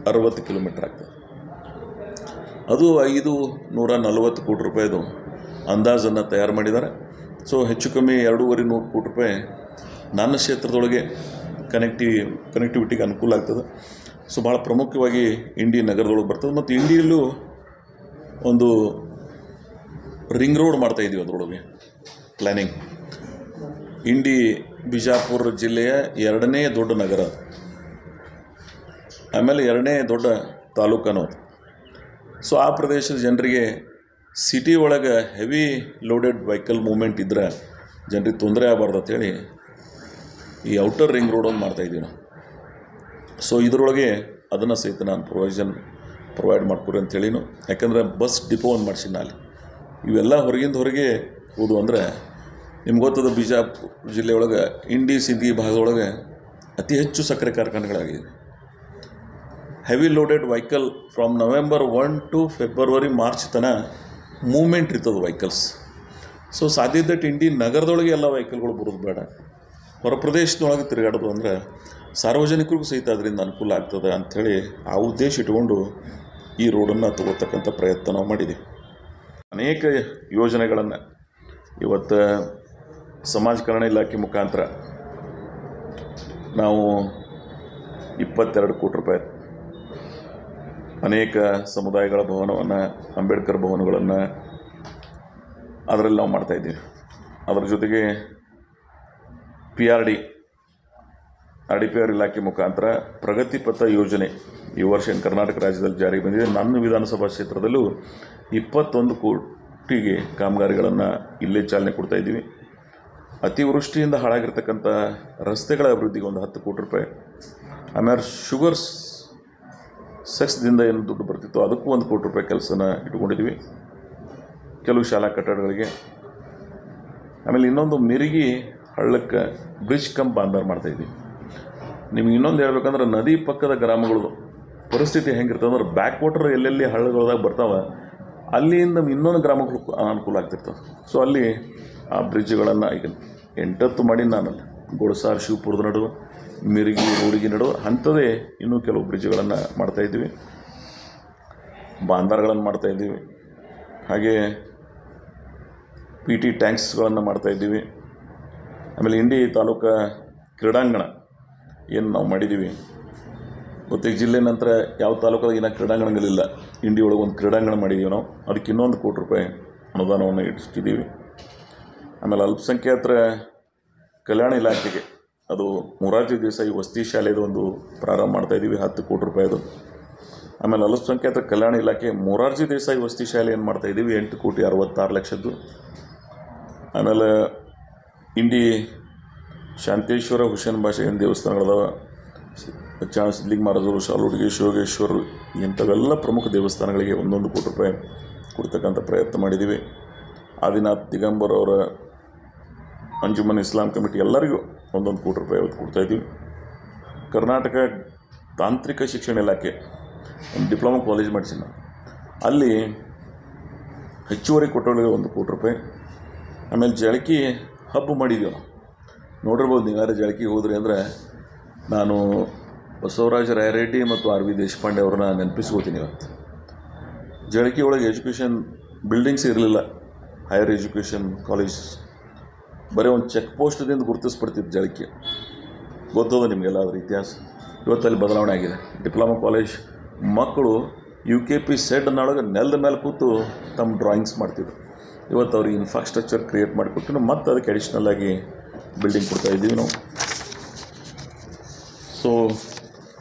60 ಕಿಲೋಮೀಟ್ರ್ ಆಗ್ತದೆ. ಅದು 540 ಕೋಟಿ ರೂಪಾಯಿದು ಅಂದಾಜನ್ನು ತಯಾರು ಮಾಡಿದ್ದಾರೆ. ಸೊ ಹೆಚ್ಚು ಕಮ್ಮಿ 2,200 ಕೋಟಿ ರೂಪಾಯಿ ನನ್ನ ಕ್ಷೇತ್ರದೊಳಗೆ ಕನೆಕ್ಟಿವಿಟಿಗೆ ಅನುಕೂಲ ಆಗ್ತದೆ. ಸೊ ಭಾಳ ಪ್ರಮುಖವಾಗಿ ಇಂಡಿ ನಗರದೊಳಗೆ ಬರ್ತದೆ. ಮತ್ತು ಇಂಡಿಯಲ್ಲೂ ಒಂದು ರಿಂಗ್ ರೋಡ್ ಮಾಡ್ತಾಯಿದ್ದೀವಿ. ಅದರೊಳಗೆ ಪ್ಲ್ಯಾನಿಂಗ್ ಇಂಡಿ ಬಿಜಾಪುರ ಜಿಲ್ಲೆಯ 2ನೇ ದೊಡ್ಡ ನಗರ, ಆಮೇಲೆ 2ನೇ ದೊಡ್ಡ ತಾಲೂಕನೂ ಅದು. ಸೊ ಆ ಪ್ರದೇಶದ ಜನರಿಗೆ ಸಿಟಿ ಒಳಗೆ ಹೆವಿ ಲೋಡೆಡ್ ವೆಹಿಕಲ್ ಮೂವ್ಮೆಂಟ್ ಇದ್ದರೆ ಜನರಿಗೆ ತೊಂದರೆ ಆಗಬಾರ್ದು ಅಂಥೇಳಿ ಈ ಔಟರ್ ರಿಂಗ್ ರೋಡ್ ಒಂದು ಮಾಡ್ತಾಯಿದ್ದೀವಿ ನಾವು. ಸೊ ಇದರೊಳಗೆ ಅದನ್ನು ಸಹಿತ ನಾನು ಪ್ರೊವೈಡ್ ಮಾಡ್ಕೊರಿ ಅಂಥೇಳಿನು. ಯಾಕಂದರೆ ಬಸ್ ಡಿಪೋ ಒಂದು ಮಾಡಿಸಿನ ಅಲ್ಲಿ. ಇವೆಲ್ಲ ಹೊರಗೆ ಹೋದು ಅಂದರೆ ನಿಮ್ಗೆ ಗೊತ್ತದ, ಬಿಜಾಪುರ ಜಿಲ್ಲೆಯೊಳಗೆ ಇಂಡಿ ಸಿಂದಗಿ ಭಾಗದೊಳಗೆ ಅತಿ ಹೆಚ್ಚು ಸಕ್ಕರೆ ಕಾರ್ಖಾನೆಗಳಾಗಿದೆ. Heavy loaded vehicle from November 1 to February March ತನಕ ಮೂವ್ಮೆಂಟ್ ಇರ್ತದೆ ವೆಹಿಕಲ್ಸ್. ಸೊ ಸಾಧ್ಯದಟ್ಟು ಇಂಡಿ ನಗರದೊಳಗೆ ಎಲ್ಲ ವೆಹಿಕಲ್ಗಳು ಬರೋದು ಬೇಡ, ಹೊರ ಪ್ರದೇಶದೊಳಗೆ ತಿರುಗಾಡೋದು ಅಂದರೆ ಸಾರ್ವಜನಿಕರಿಗೂ ಸಹಿತ ಅದರಿಂದ ಅನುಕೂಲ ಆಗ್ತದೆ ಅಂಥೇಳಿ ಆ ಉದ್ದೇಶ ಇಟ್ಕೊಂಡು ಈ ರೋಡನ್ನು ತಗೋತಕ್ಕಂಥ ಪ್ರಯತ್ನ ನಾವು ಮಾಡಿದ್ದೀವಿ. ಅನೇಕ ಯೋಜನೆಗಳನ್ನು ಇವತ್ತು ಸಮಾಜ ಕಲ್ಯಾಣ ಇಲಾಖೆ ಮುಖಾಂತರ ನಾವು 22 ಕೋಟಿ ರೂಪಾಯಿ ಅನೇಕ ಸಮುದಾಯಗಳ ಭವನವನ್ನು, ಅಂಬೇಡ್ಕರ್ ಭವನಗಳನ್ನು ಅದರಲ್ಲಿ ನಾವು ಮಾಡ್ತಾಯಿದ್ದೀವಿ. ಅದರ ಜೊತೆಗೆ RDPR ಇಲಾಖೆ ಮುಖಾಂತರ ಪ್ರಗತಿ ಪಥ ಯೋಜನೆ ಈ ವರ್ಷ ಕರ್ನಾಟಕ ರಾಜ್ಯದಲ್ಲಿ ಜಾರಿಗೆ ಬಂದಿದೆ. ನನ್ನ ವಿಧಾನಸಭಾ ಕ್ಷೇತ್ರದಲ್ಲೂ 21 ಕೋಟಿಗೆ ಕಾಮಗಾರಿಗಳನ್ನು ಇಲ್ಲೇ ಚಾಲನೆ ಕೊಡ್ತಾಯಿದ್ದೀವಿ. ಅತಿವೃಷ್ಟಿಯಿಂದ ಹಾಳಾಗಿರ್ತಕ್ಕಂಥ ರಸ್ತೆಗಳ ಅಭಿವೃದ್ಧಿಗೆ ಒಂದು 10 ಕೋಟಿ ರೂಪಾಯಿ, ಆಮೇಲೆ ಶುಗರ್ ಸೆಕ್ಸ್ದಿಂದ ಏನು ದುಡ್ಡು ಬರ್ತಿತ್ತು ಅದಕ್ಕೂ 1 ಕೋಟಿ ರೂಪಾಯಿ ಕೆಲಸನ ಇಟ್ಕೊಂಡಿದ್ದೀವಿ ಕೆಲವು ಶಾಲಾ ಕಟ್ಟಡಗಳಿಗೆ. ಆಮೇಲೆ ಇನ್ನೊಂದು ಮಿರಿಗಿ ಹಳ್ಳಕ್ಕೆ ಬ್ರಿಡ್ಜ್ ಕಮ್ ಬಾಂಧರ್ ಮಾಡ್ತಾಯಿದ್ದೀವಿ. ನಿಮ್ಗೆ ಇನ್ನೊಂದು ಹೇಳ್ಬೇಕಂದ್ರೆ ನದಿ ಪಕ್ಕದ ಗ್ರಾಮಗಳು ಪರಿಸ್ಥಿತಿ ಹೆಂಗಿರ್ತದೆ ಅಂದ್ರೆ ಬ್ಯಾಕ್ ವಾಟರ್ ಎಲ್ಲೆಲ್ಲಿ ಹಳ್ಳಗಳದಾಗ ಬರ್ತಾವೆ ಅಲ್ಲಿಂದ ಇನ್ನೊಂದು ಗ್ರಾಮಗಳು ಅನುಕೂಲ ಆಗ್ತಿರ್ತವೆ. ಸೊ ಅಲ್ಲಿ ಆ ಬ್ರಿಡ್ಜ್ಗಳನ್ನು ಈಗ 8 ಮಾಡಿ ನಾನಲ್ಲಿ ಗೋಳಸಾರ್ ಶಿವಪುರದ ನಡುವೆ, ಮಿರಿಗಿ ರೋಡಿಗೆ ನಡುವೆ ಅಂಥದ್ದೇ ಇನ್ನೂ ಕೆಲವು ಬ್ರಿಡ್ಜ್ಗಳನ್ನು ಮಾಡ್ತಾಯಿದ್ದೀವಿ, ಬಾಂದಾರ್ಗಳನ್ನು ಮಾಡ್ತಾಯಿದ್ದೀವಿ. ಹಾಗೆ PT ಟ್ಯಾಂಕ್ಸ್ಗಳನ್ನು ಮಾಡ್ತಾಯಿದ್ದೀವಿ. ಆಮೇಲೆ ಇಂಡಿ ತಾಲೂಕು ಕ್ರೀಡಾಂಗಣ ಏನು ನಾವು ಮಾಡಿದ್ದೀವಿ ಗೊತ್ತಿಗೆ ಜಿಲ್ಲೆ ನಂತರ ಯಾವ ತಾಲೂಕಾಗ ಇನ್ನೂ ಕ್ರೀಡಾಂಗಣಗಳಿಲ್ಲ. ಇಂಡಿ ಒಳಗೆ ಒಂದು ಕ್ರೀಡಾಂಗಣ ಮಾಡಿದ್ದೀವಿ ನಾವು, ಅದಕ್ಕೆ ಇನ್ನೊಂದು 1 ಕೋಟಿ ರೂಪಾಯಿ ಅನುದಾನವನ್ನು ಇಟ್ಟಿದ್ದೀವಿ. ಆಮೇಲೆ ಅಲ್ಪಸಂಖ್ಯಾತರ ಕಲ್ಯಾಣ ಇಲಾಖೆಗೆ ಅದು ಮೊರಾರ್ಜಿ ದೇಸಾಯಿ ವಸತಿ ಶಾಲೆದು ಒಂದು ಪ್ರಾರಂಭ ಮಾಡ್ತಾಯಿದ್ದೀವಿ, 10 ಕೋಟಿ ರೂಪಾಯಿದು. ಆಮೇಲೆ ಅಲ್ಪಸಂಖ್ಯಾತರ ಕಲ್ಯಾಣ ಇಲಾಖೆ ಮೊರಾರ್ಜಿ ದೇಸಾಯಿ ವಸತಿ ಶಾಲೆ ಏನು ಮಾಡ್ತಾಯಿದ್ದೀವಿ 8,66,00,000ದ್ದು. ಆಮೇಲೆ ಇಂಡಿ ಶಾಂತೇಶ್ವರ ಹುಸೇನ್ ಭಾಷೆ ಏನು ದೇವಸ್ಥಾನಗಳದಾವ, ಸಿದ್ಲಿಂಗ ಮಹಾರಾಜರು, ಶಾಲುಡ್ಗಿ, ಶಿವಗೇಶ್ವರರು, ಇಂಥವೆಲ್ಲ ಪ್ರಮುಖ ದೇವಸ್ಥಾನಗಳಿಗೆ 1 ಕೋಟಿ ರೂಪಾಯಿ ಕೊಡ್ತಕ್ಕಂಥ ಪ್ರಯತ್ನ ಮಾಡಿದ್ದೀವಿ. ಆದಿನಾಥ್ ದಿಗಂಬರ್ ಅವರ ಅಂಜುಮನ್ ಇಸ್ಲಾಂ ಕಮಿಟಿ ಎಲ್ಲರಿಗೂ 1 ಕೋಟಿ ರೂಪಾಯಿ ಕೊಡ್ತಾಯಿದ್ದೀವಿ. ಕರ್ನಾಟಕ ತಾಂತ್ರಿಕ ಶಿಕ್ಷಣ ಇಲಾಖೆ ಒಂದು ಡಿಪ್ಲೊಮಾ ಕಾಲೇಜ್ ಮಾಡಿಸಿನ, ಅಲ್ಲಿ ಹೆಚ್ಚುವರಿ ಕೊಟ್ಟವರಿಗೆ 1 ಕೋಟಿ ರೂಪಾಯಿ. ಆಮೇಲೆ ಜಳಕಿ ಹಬ್ ಮಾಡಿದ್ದೀವಿ ನಾವು. ನೋಡಿರ್ಬೋದು ನೀವು ಯಾರು ಜಳಕಿಗೆ ಹೋದ್ರಿ ಅಂದರೆ, ನಾನು ಬಸವರಾಜ ರಾಯರೆಡ್ಡಿ ಮತ್ತು RV ದೇಶಪಾಂಡೆ ಅವ್ರನ್ನ ನೆನಪಿಸ್ಕೋತೀನಿ. ಇವತ್ತು ಜಳಕಿ ಒಳಗೆ ಎಜುಕೇಷನ್ ಬಿಲ್ಡಿಂಗ್ಸ್ ಇರಲಿಲ್ಲ, ಹೈಯರ್ ಎಜುಕೇಷನ್ ಕಾಲೇಜ್ ಬರೀ ಒಂದು ಚೆಕ್ ಪೋಸ್ಟ್ದಿಂದ ಗುರುತಿಸ್ಬಿಡ್ತಿತ್ತು ಜಳಕಿ. ಗೊತ್ತದ ನಿಮಗೆಲ್ಲ ಅದರ ಇತಿಹಾಸ. ಇವತ್ತಲ್ಲಿ ಬದಲಾವಣೆ ಆಗಿದೆ. ಡಿಪ್ಲೊಮಾ ಕಾಲೇಜ್ ಮಕ್ಕಳು UKP ಸೆಡ್ನೊಳಗೆ ನೆಲದ ಮೇಲೆ ಕೂತು ತಮ್ಮ ಡ್ರಾಯಿಂಗ್ಸ್ ಮಾಡ್ತಿದ್ರು. ಇವತ್ತು ಅವ್ರಿಗೆ ಇನ್ಫ್ರಾಸ್ಟ್ರಕ್ಚರ್ ಕ್ರಿಯೇಟ್ ಮಾಡಿಕೊಟ್ಟು ಮತ್ತು ಅದಕ್ಕೆ ಅಡಿಷ್ನಲ್ಲಾಗಿ ಬಿಲ್ಡಿಂಗ್ ಕೊಡ್ತಾಯಿದ್ದೀವಿ ನಾವು. ಸೊ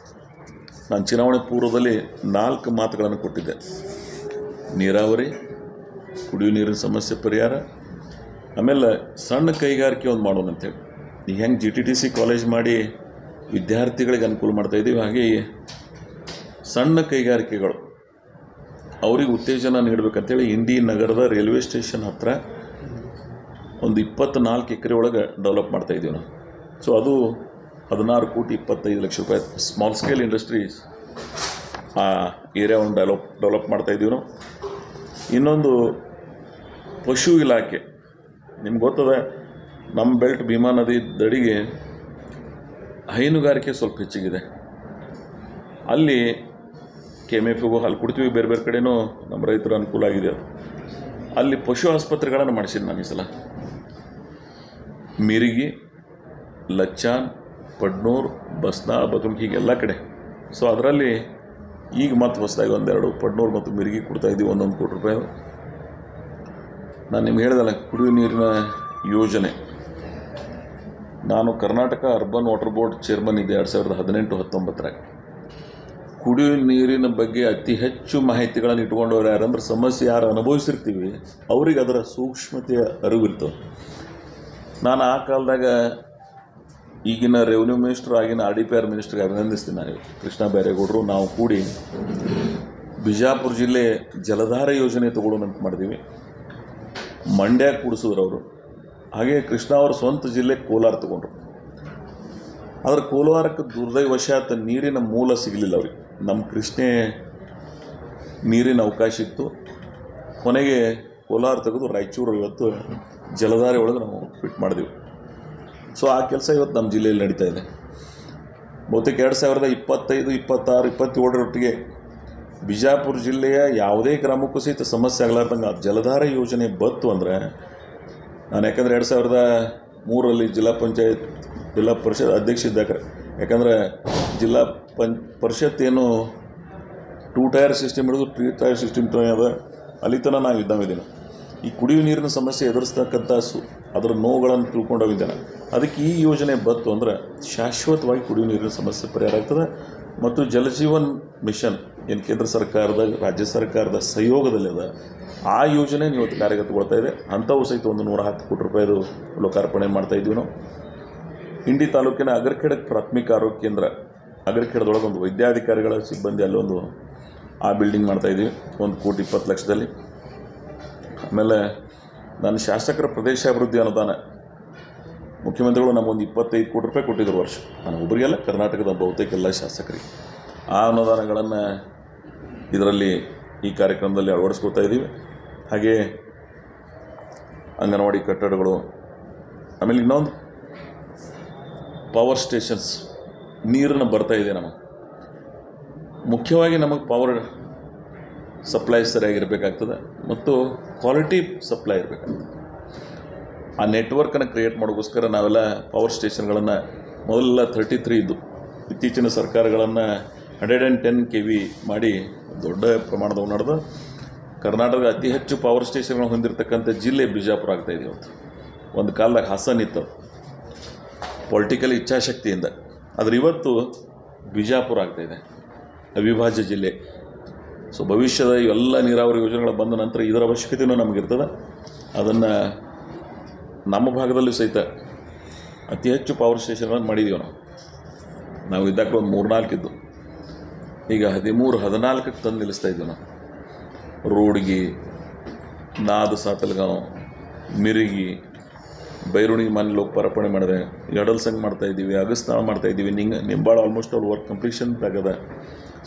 ನಾನು ಚುನಾವಣೆ ಪೂರ್ವದಲ್ಲಿ 4 ಮಾತುಗಳನ್ನು ಕೊಟ್ಟಿದ್ದೆ: ನೀರಾವರಿ, ಕುಡಿಯುವ ನೀರಿನ ಸಮಸ್ಯೆ ಪರಿಹಾರ, ಆಮೇಲೆ ಸಣ್ಣ ಕೈಗಾರಿಕೆ ಒಂದು ಮಾಡೋಣ ಅಂತೇಳಿ. ಈಗ ಹೆಂಗೆ GTTC ಕಾಲೇಜ್ ಮಾಡಿ ವಿದ್ಯಾರ್ಥಿಗಳಿಗೆ ಅನುಕೂಲ ಮಾಡ್ತಾಯಿದ್ದೀವಿ, ಹಾಗೆ ಸಣ್ಣ ಕೈಗಾರಿಕೆಗಳು ಅವ್ರಿಗೆ ಉತ್ತೇಜನ ನೀಡಬೇಕಂತೇಳಿ ಇಂಡಿ ನಗರದ ರೈಲ್ವೆ ಸ್ಟೇಷನ್ ಹತ್ತಿರ ಒಂದು 24 ಎಕರೆ ಒಳಗೆ ಡೆವಲಪ್ ಮಾಡ್ತಾಯಿದ್ದೀವಿ ನಾವು. ಸೊ ಅದು 16,25,00,000 ರೂಪಾಯಿ ಸ್ಮಾಲ್ ಸ್ಕೇಲ್ ಇಂಡಸ್ಟ್ರೀಸ್ ಆ ಏರಿಯಾವನ್ನು ಡೆವಲಪ್ ಮಾಡ್ತಾಯಿದ್ದೀವಿ ನಾವು. ಇನ್ನೊಂದು ಪಶು ಇಲಾಖೆ. ನಿಮ್ಗೆ ಗೊತ್ತದ, ನಮ್ಮ ಬೆಲ್ಟ್ ಭೀಮಾ ನದಿ ದಡಿಗೆ ಹೈನುಗಾರಿಕೆ ಸ್ವಲ್ಪ ಹೆಚ್ಚಿಗಿದೆ. ಅಲ್ಲಿ KMFಗೂ ಹಾಲು ಕೊಡ್ತೀವಿ, ಬೇರೆ ಬೇರೆ ಕಡೆನೂ ನಮ್ಮ ರೈತರ ಅನುಕೂಲ ಆಗಿದೆ. ಅದು ಅಲ್ಲಿ ಪಶು ಆಸ್ಪತ್ರೆಗಳನ್ನು ಮಾಡಿಸಿದ್ದು ನಾನು ಈ ಸಲ. ಮಿರಿಗಿ, ಲಚ್ಚಾನ್, ಪಡ್ನೂರ್, ಬಸ್ನಾಳ್, ಬತುಮ್ಕಿ ಹೀಗೆಲ್ಲ ಕಡೆ. ಸೊ ಅದರಲ್ಲಿ ಈಗ ಮತ್ತೆ ಹೊಸದಾಗಿ ಒಂದೆರಡು ಪಡ್ನೂರು ಮತ್ತು ಮಿರಿಗಿ ಕೊಡ್ತಾಯಿದ್ದೀವಿ, 1 ಕೋಟಿ ರೂಪಾಯಿ. ನಾನು ನಿಮ್ಗೆ ಹೇಳಿದಲ್ಲ, ಕುಡಿಯುವ ನೀರಿನ ಯೋಜನೆ. ನಾನು Karnataka urban water board chairman ಇದ್ದೆ 2018-19. ಕುಡಿಯುವ ನೀರಿನ ಬಗ್ಗೆ ಅತಿ ಹೆಚ್ಚು ಮಾಹಿತಿಗಳನ್ನು ಇಟ್ಕೊಂಡವ್ರು ಯಾರಂದ್ರೆ ಸಮಸ್ಯೆ ಯಾರು ಅನುಭವಿಸಿರ್ತೀವಿ ಅವ್ರಿಗೆ ಅದರ ಸೂಕ್ಷ್ಮತೆಯ ಅರಿವಿರ್ತದೆ. ನಾನು ಆ ಕಾಲದಾಗ ಈಗಿನ ರೆವಿನ್ಯೂ ಮಿನಿಸ್ಟ್ರು, ಆಗಿನ RDPR ಮಿನಿಸ್ಟ್ರಿಗೆ ಅಭಿನಂದಿಸ್ತೀನಿ. ನಾನು ಕೃಷ್ಣ ಬೈರೇಗೌಡರು ನಾವು ಕೂಡಿ ಬಿಜಾಪುರ ಜಿಲ್ಲೆ ಜಲಧಾರ ಯೋಜನೆ ತಗೊಳ್ಳೋಣಂತ ಮಾಡಿದ್ದೀವಿ. ಮಂಡ್ಯ ಕೂಡಿಸಿದ್ರು ಅವರು. ಹಾಗೆ ಕೃಷ್ಣ ಅವ್ರ ಸ್ವಂತ ಜಿಲ್ಲೆ ಕೋಲಾರ ತಗೊಂಡ್ರು. ಆದರೆ ಕೋಲಾರಕ್ಕೆ ದುರ್ದೈವಶಾತ್ ನೀರಿನ ಮೂಲ ಸಿಗಲಿಲ್ಲ ಅವ್ರಿಗೆ. ನಮ್ಮ ಕೃಷ್ಣೆ ನೀರಿನ ಅವಕಾಶ ಇತ್ತು. ಕೊನೆಗೆ ಕೋಲಾರ ತೆಗೆದು ರಾಯಚೂರು ಇವತ್ತು ಜಲಧಾರೆ ಒಳಗೆ ನಾವು ಫಿಟ್ ಮಾಡಿದೆವು. ಸೊ ಆ ಕೆಲಸ ಇವತ್ತು ನಮ್ಮ ಜಿಲ್ಲೆಯಲ್ಲಿ ನಡೀತಾ ಇದೆ. ಬಹುತೇಕ 2025, 26, 27ರೊಟ್ಟಿಗೆ ಬಿಜಾಪುರ ಜಿಲ್ಲೆಯ ಯಾವುದೇ ಗ್ರಾಮಕ್ಕೂ ಸಹಿತ ಸಮಸ್ಯೆ ಆಗಲಾರ್ದಂಗೆ ಆ ಜಲಧಾರೆ ಯೋಜನೆ ಬತ್ತು ಅಂದರೆ, ನಾನು ಯಾಕಂದರೆ 2003ರಲ್ಲಿ ಜಿಲ್ಲಾ ಪರಿಷತ್ ಅಧ್ಯಕ್ಷ ಇದ್ದಾಗ, ಯಾಕಂದರೆ ಜಿಲ್ಲಾ ಪರಿಷತ್ ಏನು 2 ಟೈರ್ ಸಿಸ್ಟಮ್ ಹಿಡಿದು 3 ಟೈರ್ ಸಿಸ್ಟಮ್ ಅದ, ಅಲ್ಲಿ ತನಕ ನಾವು ಇದ್ದಾವಿದ್ದೇನೆ. ಈ ಕುಡಿಯುವ ನೀರಿನ ಸಮಸ್ಯೆ ಎದುರಿಸ್ತಕ್ಕಂಥ ಅದರ ನೋವುಗಳನ್ನು ತಿಳ್ಕೊಂಡೋಗಿದ್ದೇನೆ. ಅದಕ್ಕೆ ಈ ಯೋಜನೆ ಬತ್ತು ಅಂದರೆ ಶಾಶ್ವತವಾಗಿ ಕುಡಿಯುವ ನೀರಿನ ಸಮಸ್ಯೆ ಪರಿಹಾರ ಆಗ್ತದೆ. ಮತ್ತು ಜಲಜೀವನ್ ಮಿಷನ್ ಏನು ಕೇಂದ್ರ ಸರ್ಕಾರದ, ರಾಜ್ಯ ಸರ್ಕಾರದ ಸಹಯೋಗದಲ್ಲಿ ಅದ, ಆ ಯೋಜನೆ ಇವತ್ತು ಕಾರ್ಯಗತಗೊಳ್ತಾ ಇದೆ. ಅಂಥವು ಸಹಿತ 110 ಕೋಟಿ ರೂಪಾಯಿದು ಲೋಕಾರ್ಪಣೆ ಮಾಡ್ತಾಯಿದ್ದೀವಿ ನಾವು. ಇಂಡಿ ತಾಲೂಕಿನ ಅಗರ್ಖೇಡ ಪ್ರಾಥಮಿಕ ಆರೋಗ್ಯ ಕೇಂದ್ರ, ಅಗರ್ಖೇಡದೊಳಗೆ ಒಂದು ವೈದ್ಯಾಧಿಕಾರಿಗಳ ಸಿಬ್ಬಂದಿ ಅಲ್ಲೊಂದು ಆ ಬಿಲ್ಡಿಂಗ್ ಮಾಡ್ತಾಯಿದ್ದೀವಿ 1,20,00,000ದಲ್ಲಿ. ಆಮೇಲೆ ನಾನು ಶಾಸಕರ ಪ್ರದೇಶಾಭಿವೃದ್ಧಿ ಅನುದಾನ ಮುಖ್ಯಮಂತ್ರಿಗಳು ನಮಗೊಂದು 25 ಕೋಟಿ ರೂಪಾಯಿ ಕೊಟ್ಟಿದ್ದರು ವರ್ಷ. ನಾನು ಒಬ್ಬರಿಗೆಲ್ಲ, ಕರ್ನಾಟಕದ ಬಹುತೇಕ ಎಲ್ಲ ಶಾಸಕರಿಗೆ ಆ ಅನುದಾನಗಳನ್ನು ಇದರಲ್ಲಿ ಈ ಕಾರ್ಯಕ್ರಮದಲ್ಲಿ ಅಳವಡಿಸ್ಕೊಳ್ತಾ ಇದ್ದೀವಿ. ಹಾಗೆ ಅಂಗನವಾಡಿ ಕಟ್ಟಡಗಳು, ಆಮೇಲೆ ಇನ್ನೊಂದು ಪವರ್ ಸ್ಟೇಷನ್ಸ್ ನೀರನ್ನು ಬರ್ತಾ ಇದೆ ನಮಗೆ. ಮುಖ್ಯವಾಗಿ ನಮಗೆ ಪವರ್ ಸಪ್ಲೈ ಸರಿಯಾಗಿರಬೇಕಾಗ್ತದೆ ಮತ್ತು ಕ್ವಾಲಿಟಿ ಸಪ್ಲೈ ಇರಬೇಕಾಗ್ತದೆ. ಆ ನೆಟ್ವರ್ಕನ್ನು ಕ್ರಿಯೇಟ್ ಮಾಡೋಕ್ಕೋಸ್ಕರ ನಾವೆಲ್ಲ ಪವರ್ ಸ್ಟೇಷನ್ಗಳನ್ನು ಮೊದಲೆಲ್ಲ 33 ಇದ್ದು, ಇತ್ತೀಚಿನ ಸರ್ಕಾರಗಳನ್ನು 110 kV ಮಾಡಿ ದೊಡ್ಡ ಪ್ರಮಾಣದ ನಡೆದು ಕರ್ನಾಟಕದ ಅತಿ ಹೆಚ್ಚು ಪವರ್ ಸ್ಟೇಷನ್ಗಳನ್ನು ಹೊಂದಿರತಕ್ಕಂಥ ಜಿಲ್ಲೆ ಬಿಜಾಪುರ ಆಗ್ತಾಯಿದೆ ಇವತ್ತು. ಒಂದು ಕಾಲದಾಗ ಹಾಸನ್ ಇತ್ತು ಪೊಲಿಟಿಕಲ್ ಇಚ್ಛಾಶಕ್ತಿಯಿಂದ, ಆದರೆ ಇವತ್ತು ಬಿಜಾಪುರ ಆಗ್ತಾಯಿದೆ, ಅವಿಭಾಜ್ಯ ಜಿಲ್ಲೆ. ಸೊ ಭವಿಷ್ಯದ ಇವೆಲ್ಲ ನೀರಾವರಿ ಯೋಜನೆಗಳು ಬಂದ ನಂತರ ಇದರ ಅವಶ್ಯಕತೆಯೂ ನಮಗಿರ್ತದೆ. ಅದನ್ನು ನಮ್ಮ ಭಾಗದಲ್ಲೂ ಸಹಿತ ಅತಿ ಹೆಚ್ಚು ಪವರ್ ಸ್ಟೇಷನ್ಗಳನ್ನು ಮಾಡಿದ್ದೀವಿ ನಾವು ಇದ್ದಾಗಲೂ ಒಂದು 3-4 ಇದ್ದು, ಈಗ 13-14ಕ್ಕೆ ತಂದು ನಿಲ್ಲಿಸ್ತಾ ಇದ್ದೀವಿ ನಾವು. ರೋಡ್ಗಿ, ನಾದ ಸಾತಲ್ಗಾಂವ್, ಮಿರಿಗಿ, ಬೈರುಣಿಗೆ ಮನೆ ಲೋಕಾರ್ಪಣೆ ಮಾಡಿದೆ, ಯಡಲ್ ಸಂಘ ಮಾಡ್ತಾಯಿದ್ದೀವಿ, ಅಗಸ್ತಾಳ ಮಾಡ್ತಾಯಿದ್ದೀವಿ, ನಿಂಬಾಳ ಆಲ್ಮೋಸ್ಟ್ ಅವ್ರ ವರ್ಕ್ ಕಂಪ್ಲೀಷನ್ ಆಗದ.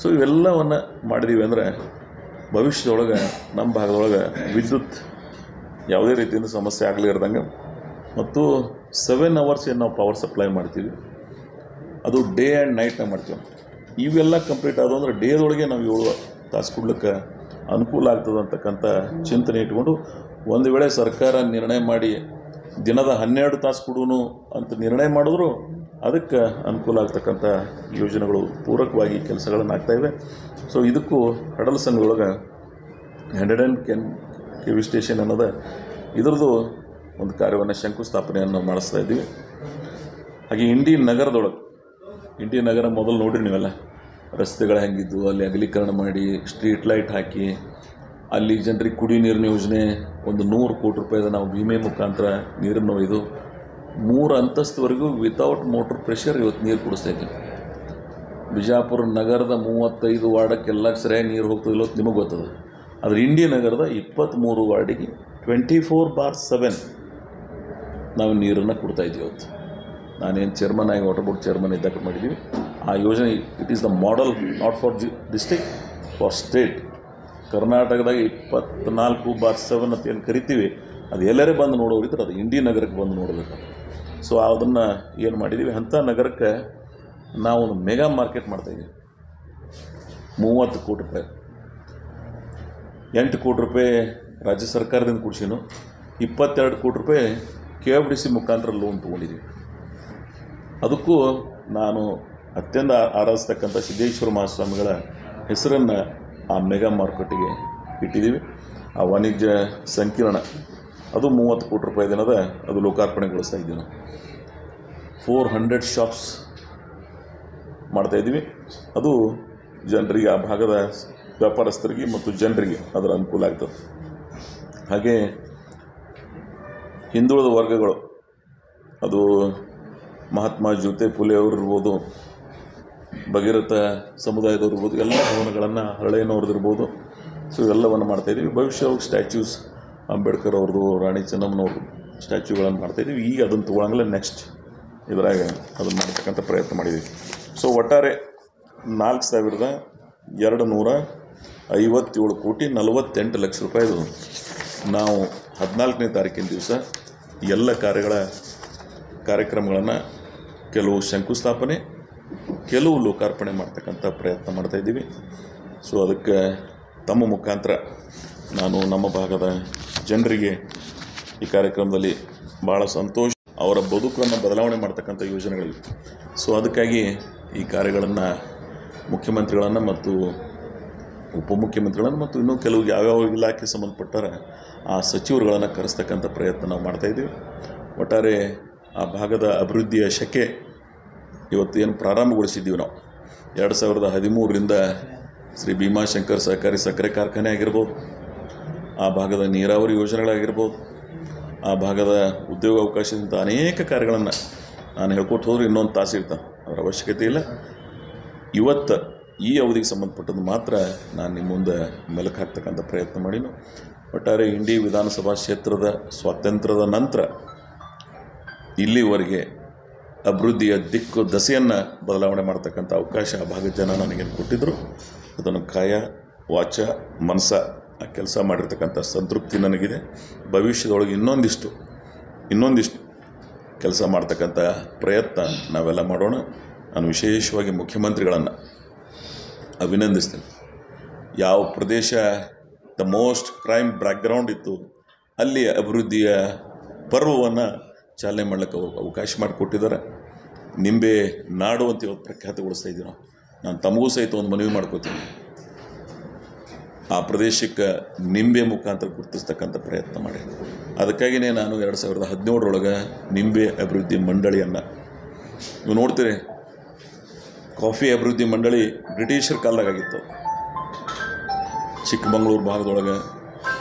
ಸೊ ಇವೆಲ್ಲವನ್ನು ಮಾಡಿದ್ದೀವಿ ಅಂದರೆ ಭವಿಷ್ಯದೊಳಗೆ ನಮ್ಮ ಭಾಗದೊಳಗೆ ವಿದ್ಯುತ್ ಯಾವುದೇ ರೀತಿಯಿಂದ ಸಮಸ್ಯೆ ಆಗಲಿ ಇರ್ದಂಗೆ. ಮತ್ತು 7 hours ಏನು ನಾವು ಪವರ್ ಸಪ್ಲೈ ಮಾಡ್ತೀವಿ, ಅದು ಡೇ ಆ್ಯಂಡ್ ನೈಟ್ನಾಗ ಮಾಡ್ತೀವಿ. ಇವೆಲ್ಲ ಕಂಪ್ಲೀಟ್ ಆದವು ಅಂದರೆ ಡೇದೊಳಗೆ ನಾವು 7 ತಾಸು ಕೊಡ್ಲಿಕ್ಕೆ ಅನುಕೂಲ ಆಗ್ತದೆ ಅಂತಕ್ಕಂಥ ಚಿಂತನೆ ಇಟ್ಕೊಂಡು, ಒಂದು ವೇಳೆ ಸರ್ಕಾರ ನಿರ್ಣಯ ಮಾಡಿ ದಿನದ 12 ತಾಸು ಕೊಡೋನು ಅಂತ ನಿರ್ಣಯ ಮಾಡಿದ್ರು ಅದಕ್ಕೆ ಅನುಕೂಲ ಆಗ್ತಕ್ಕಂಥ ಯೋಜನೆಗಳು ಪೂರಕವಾಗಿ ಕೆಲಸಗಳನ್ನು ಆಗ್ತಾಯಿವೆ. ಸೊ ಇದಕ್ಕೂ ಹಡಲ್ ಸಂಘದೊಳಗೆ 110 kV ಸ್ಟೇಷನ್ ಅನ್ನೋದು ಇದರದ್ದು ಒಂದು ಕಾರ್ಯವನ್ನು ಶಂಕುಸ್ಥಾಪನೆಯನ್ನು ಮಾಡಿಸ್ತಾ ಇದ್ದೀವಿ. ಹಾಗೆ ಇಂಡಿ ನಗರ ಮೊದಲು ನೋಡ್ರಿ ನೀವೆಲ್ಲ, ರಸ್ತೆಗಳು ಹೆಂಗಿದ್ದು, ಅಲ್ಲಿ ಅಗಲೀಕರಣ ಮಾಡಿ ಸ್ಟ್ರೀಟ್ ಲೈಟ್ ಹಾಕಿ ಅಲ್ಲಿ ಜನರಿಗೆ ಕುಡಿಯೋ ನೀರಿನ ಯೋಜನೆ ಒಂದು 100 ಕೋಟಿ ರೂಪಾಯಿದ ನಾವು ವಿಮೆ ಮುಖಾಂತರ ನೀರನ್ನು ಒಯ್ದು 3 ಅಂತಸ್ತುವರೆಗೂ ವಿತೌಟ್ ಮೋಟ್ರ್ ಪ್ರೆಷರ್ ಇವತ್ತು ನೀರು ಕುಡಿಸ್ತಾ ಇದ್ದೀವಿ. ಬಿಜಾಪುರ ನಗರದ 35 ವಾರ್ಡಕ್ಕೆಲ್ಲ ಸರಿಯಾಗಿ ನೀರು ಹೋಗ್ತದಿಲ್ಲ ನಿಮಗೆ ಗೊತ್ತದ. ಆದರೆ ಇಂಡಿ ನಗರದ 23 ವಾರ್ಡಿಗೆ 24/7 ನಾವು ನೀರನ್ನು ಕೊಡ್ತಾಯಿದ್ದೀವಿ ಇವತ್ತು. ನಾನೇನು ಚೇರ್ಮನ್ ಆಗಿ ವಾಟರ್ ಬೋರ್ಡ್ ಚೇರ್ಮನ್ ಇದ್ದಾಗ ಮಾಡಿದ್ದೀವಿ ಆ ಯೋಜನೆ. It is the model not for district, for state. ಕರ್ನಾಟಕದಾಗ 24/7 ಅಂತ ಏನು ಕರಿತೀವಿ, ಅದು ಎಲ್ಲರೇ ಬಂದು ನೋಡೋರಿದ್ರೆ ಅದು ಇಂಡಿ ನಗರಕ್ಕೆ ಬಂದು ನೋಡಬೇಕು. ಸೊ ಅದನ್ನು ಏನು ಮಾಡಿದ್ದೀವಿ, ಅಂಥ ನಗರಕ್ಕೆ ನಾವು ಒಂದು ಮೆಗಾ ಮಾರ್ಕೆಟ್ ಮಾಡ್ತಾಯಿದ್ದೀವಿ. 30 ಕೋಟಿ ರೂಪಾಯಿ, 8 ಕೋಟಿ ರೂಪಾಯಿ ರಾಜ್ಯ ಸರ್ಕಾರದಿಂದ ಕೊಡಿಸಿನು, 22 ಕೋಟಿ ರೂಪಾಯಿ KFDC ಮುಖಾಂತರ ಲೋನ್ ತೊಗೊಂಡಿದ್ದೀವಿ. ಅದಕ್ಕೂ ನಾನು ಅತ್ಯಂತ ಆರಾಧಿಸ್ತಕ್ಕಂಥ ಸಿದ್ದೇಶ್ವರ ಮಹಾಸ್ವಾಮಿಗಳ ಹೆಸರನ್ನು ಆ ಮೆಗಾ ಮಾರುಕಟ್ಟೆಗೆ ಇಟ್ಟಿದ್ದೀವಿ. ಆ ವಾಣಿಜ್ಯ ಸಂಕೀರ್ಣ ಅದು 30 ಕೋಟಿ ರೂಪಾಯಿ ದಿನದ ಅದು ಲೋಕಾರ್ಪಣೆಗೊಳಿಸ್ತಾ ಇದ್ದೀವಿ. ನಾವು 400 ಶಾಪ್ಸ್ ಮಾಡ್ತಾಯಿದ್ದೀವಿ. ಅದು ಜನರಿಗೆ, ಆ ಭಾಗದ ವ್ಯಾಪಾರಸ್ಥರಿಗೆ ಮತ್ತು ಜನರಿಗೆ ಅದರ ಅನುಕೂಲ ಆಗ್ತದೆ. ಹಾಗೆ ಹಿಂದುಳಿದ ವರ್ಗಗಳು, ಅದು ಮಹಾತ್ಮ ಜ್ಯೋತಿ ಫುಲೆ ಅವರು ಇರ್ಬೋದು, ಭಗೀರಥ ಸಮುದಾಯದವ್ರು ಇರ್ಬೋದು, ಎಲ್ಲ ಭವನಗಳನ್ನು ಹರಳೆಯನವ್ರದ್ದು ಇರ್ಬೋದು. ಸೊ ಇವೆಲ್ಲವನ್ನು ಮಾಡ್ತಾಯಿದ್ದೀವಿ. ಭವಿಷ್ಯವಾಗಿ ಸ್ಟ್ಯಾಚ್ಯೂಸ್ ಅಂಬೇಡ್ಕರ್ ಅವ್ರದ್ದು, ರಾಣಿ ಚೆನ್ನಮ್ಮನವ್ರದ್ದು ಸ್ಟ್ಯಾಚ್ಯೂಗಳನ್ನು ಮಾಡ್ತಾಯಿದ್ದೀವಿ. ಈಗ ಅದನ್ನು ತೊಗೊಳಂಗಿಲ್ಲ, ನೆಕ್ಸ್ಟ್ ಇದರಾಗ ಅದನ್ನು ಮಾಡ್ತಕ್ಕಂಥ ಪ್ರಯತ್ನ ಮಾಡಿದ್ದೀವಿ. ಸೊ ಒಟ್ಟಾರೆ 4,257 ಕೋಟಿ 48 ಲಕ್ಷ ರೂಪಾಯಿದು ನಾವು 14ನೇ ತಾರೀಕಿನ ದಿವಸ ಎಲ್ಲ ಕಾರ್ಯಕ್ರಮಗಳನ್ನು ಕೆಲವು ಶಂಕುಸ್ಥಾಪನೆ, ಕೆಲವು ಲೋಕಾರ್ಪಣೆ ಮಾಡ್ತಕ್ಕಂಥ ಪ್ರಯತ್ನ ಮಾಡ್ತಾಯಿದ್ದೀವಿ. ಸೊ ಅದಕ್ಕೆ ತಮ್ಮ ಮುಖಾಂತರ ನಾನು ನಮ್ಮ ಭಾಗದ ಜನರಿಗೆ ಈ ಕಾರ್ಯಕ್ರಮದಲ್ಲಿ ಭಾಳ ಸಂತೋಷ, ಅವರ ಬದುಕನ್ನು ಬದಲಾವಣೆ ಮಾಡ್ತಕ್ಕಂಥ ಯೋಜನೆಗಳಿವೆ. ಸೊ ಅದಕ್ಕಾಗಿ ಈ ಕಾರ್ಯಗಳನ್ನು ಮುಖ್ಯಮಂತ್ರಿಗಳನ್ನು ಮತ್ತು ಉಪಮುಖ್ಯಮಂತ್ರಿಗಳನ್ನು ಮತ್ತು ಇನ್ನೂ ಕೆಲವು ಯಾವ್ಯಾವ ಇಲಾಖೆ ಸಂಬಂಧಪಟ್ಟಾರ ಆ ಸಚಿವರುಗಳನ್ನು ಕರೆಸ್ತಕ್ಕಂಥ ಪ್ರಯತ್ನ ನಾವು ಮಾಡ್ತಾಯಿದ್ದೀವಿ. ಒಟ್ಟಾರೆ ಆ ಭಾಗದ ಅಭಿವೃದ್ಧಿಯ ಶಕೆ ಇವತ್ತು ಏನು ಪ್ರಾರಂಭಗೊಳಿಸಿದ್ದೀವಿ ನಾವು 2013ರಿಂದ ಶ್ರೀ ಭೀಮಾಶಂಕರ್ ಸಹಕಾರಿ ಸಕ್ಕರೆ ಕಾರ್ಖಾನೆ ಆಗಿರ್ಬೋದು, ಆ ಭಾಗದ ನೀರಾವರಿ ಯೋಜನೆಗಳಾಗಿರ್ಬೋದು, ಆ ಭಾಗದ ಉದ್ಯೋಗ ಅವಕಾಶದಿಂದ ಅನೇಕ ಕಾರ್ಯಗಳನ್ನು ನಾನು ಹೇಳ್ಕೊಟ್ಟು ಹೋದ್ರೆ ಇನ್ನೊಂದು ತಾಸು ಇರ್ತಾನೆ, ಅದರ ಅವಶ್ಯಕತೆ ಇಲ್ಲ. ಇವತ್ತು ಈ ಅವಧಿಗೆ ಸಂಬಂಧಪಟ್ಟದ್ದು ಮಾತ್ರ ನಾನು ನಿಮ್ಮ ಮುಂದೆ ಮೆಲುಕು ಹಾಕ್ತಕ್ಕಂಥ ಪ್ರಯತ್ನ ಮಾಡೀನಿ. ಒಟ್ಟಾರೆ ಇಂಡಿ ವಿಧಾನಸಭಾ ಕ್ಷೇತ್ರದ ಸ್ವಾತಂತ್ರ್ಯದ ನಂತರ ಇಲ್ಲಿವರೆಗೆ ಅಭಿವೃದ್ಧಿಯ ದಿಕ್ಕು ದಸೆಯನ್ನು ಬದಲಾವಣೆ ಮಾಡ್ತಕ್ಕಂಥ ಅವಕಾಶ ಆ ಭಾಗದ ಜನ ನನಗೇನು ಕೊಟ್ಟಿದ್ದರು, ಅದನ್ನು ಕಾಯ ವಾಚ ಮನಸ ಆ ಕೆಲಸ ಮಾಡಿರ್ತಕ್ಕಂಥ ಸಂತೃಪ್ತಿ ನನಗಿದೆ. ಭವಿಷ್ಯದೊಳಗೆ ಇನ್ನೊಂದಿಷ್ಟು ಕೆಲಸ ಮಾಡ್ತಕ್ಕಂಥ ಪ್ರಯತ್ನ ನಾವೆಲ್ಲ ಮಾಡೋಣ. ನಾನು ವಿಶೇಷವಾಗಿ ಮುಖ್ಯಮಂತ್ರಿಗಳನ್ನು ಅಭಿನಂದಿಸ್ತೇನೆ. ಯಾವ ಪ್ರದೇಶ ದ ಮೋಸ್ಟ್ ಕ್ರೈಮ್ ಬ್ಯಾಕ್ಗ್ರೌಂಡ್ ಇತ್ತು, ಅಲ್ಲಿ ಅಭಿವೃದ್ಧಿಯ ಪರ್ವವನ್ನು ಚಾಲನೆ ಮಾಡಲಿಕ್ಕೆ ಅವಕಾಶ ಮಾಡಿಕೊಟ್ಟಿದ್ದಾರೆ. ನಿಂಬೆ ನಾಡು ಅಂತ ಇವತ್ತು ಪ್ರಖ್ಯಾತಗೊಳಿಸ್ತಾ ಇದ್ದೀವಿ ನಾವು. ನಾನು ತಮಗೂ ಸಹಿತ ಒಂದು ಮನವಿ ಮಾಡ್ಕೋತೀನಿ, ಆ ಪ್ರದೇಶಕ್ಕೆ ನಿಂಬೆ ಮುಖಾಂತರ ಗುರುತಿಸ್ತಕ್ಕಂಥ ಪ್ರಯತ್ನ ಮಾಡಿ. ಅದಕ್ಕಾಗಿಯೇ ನಾನು 2017 ನಿಂಬೆ ಅಭಿವೃದ್ಧಿ ಮಂಡಳಿಯನ್ನು, ನೀವು ನೋಡ್ತೀರಿ, ಕಾಫಿ ಅಭಿವೃದ್ಧಿ ಮಂಡಳಿ ಬ್ರಿಟಿಷರ ಕಾಲದಾಗಿತ್ತು ಚಿಕ್ಕಮಗಳೂರು ಭಾಗದೊಳಗೆ.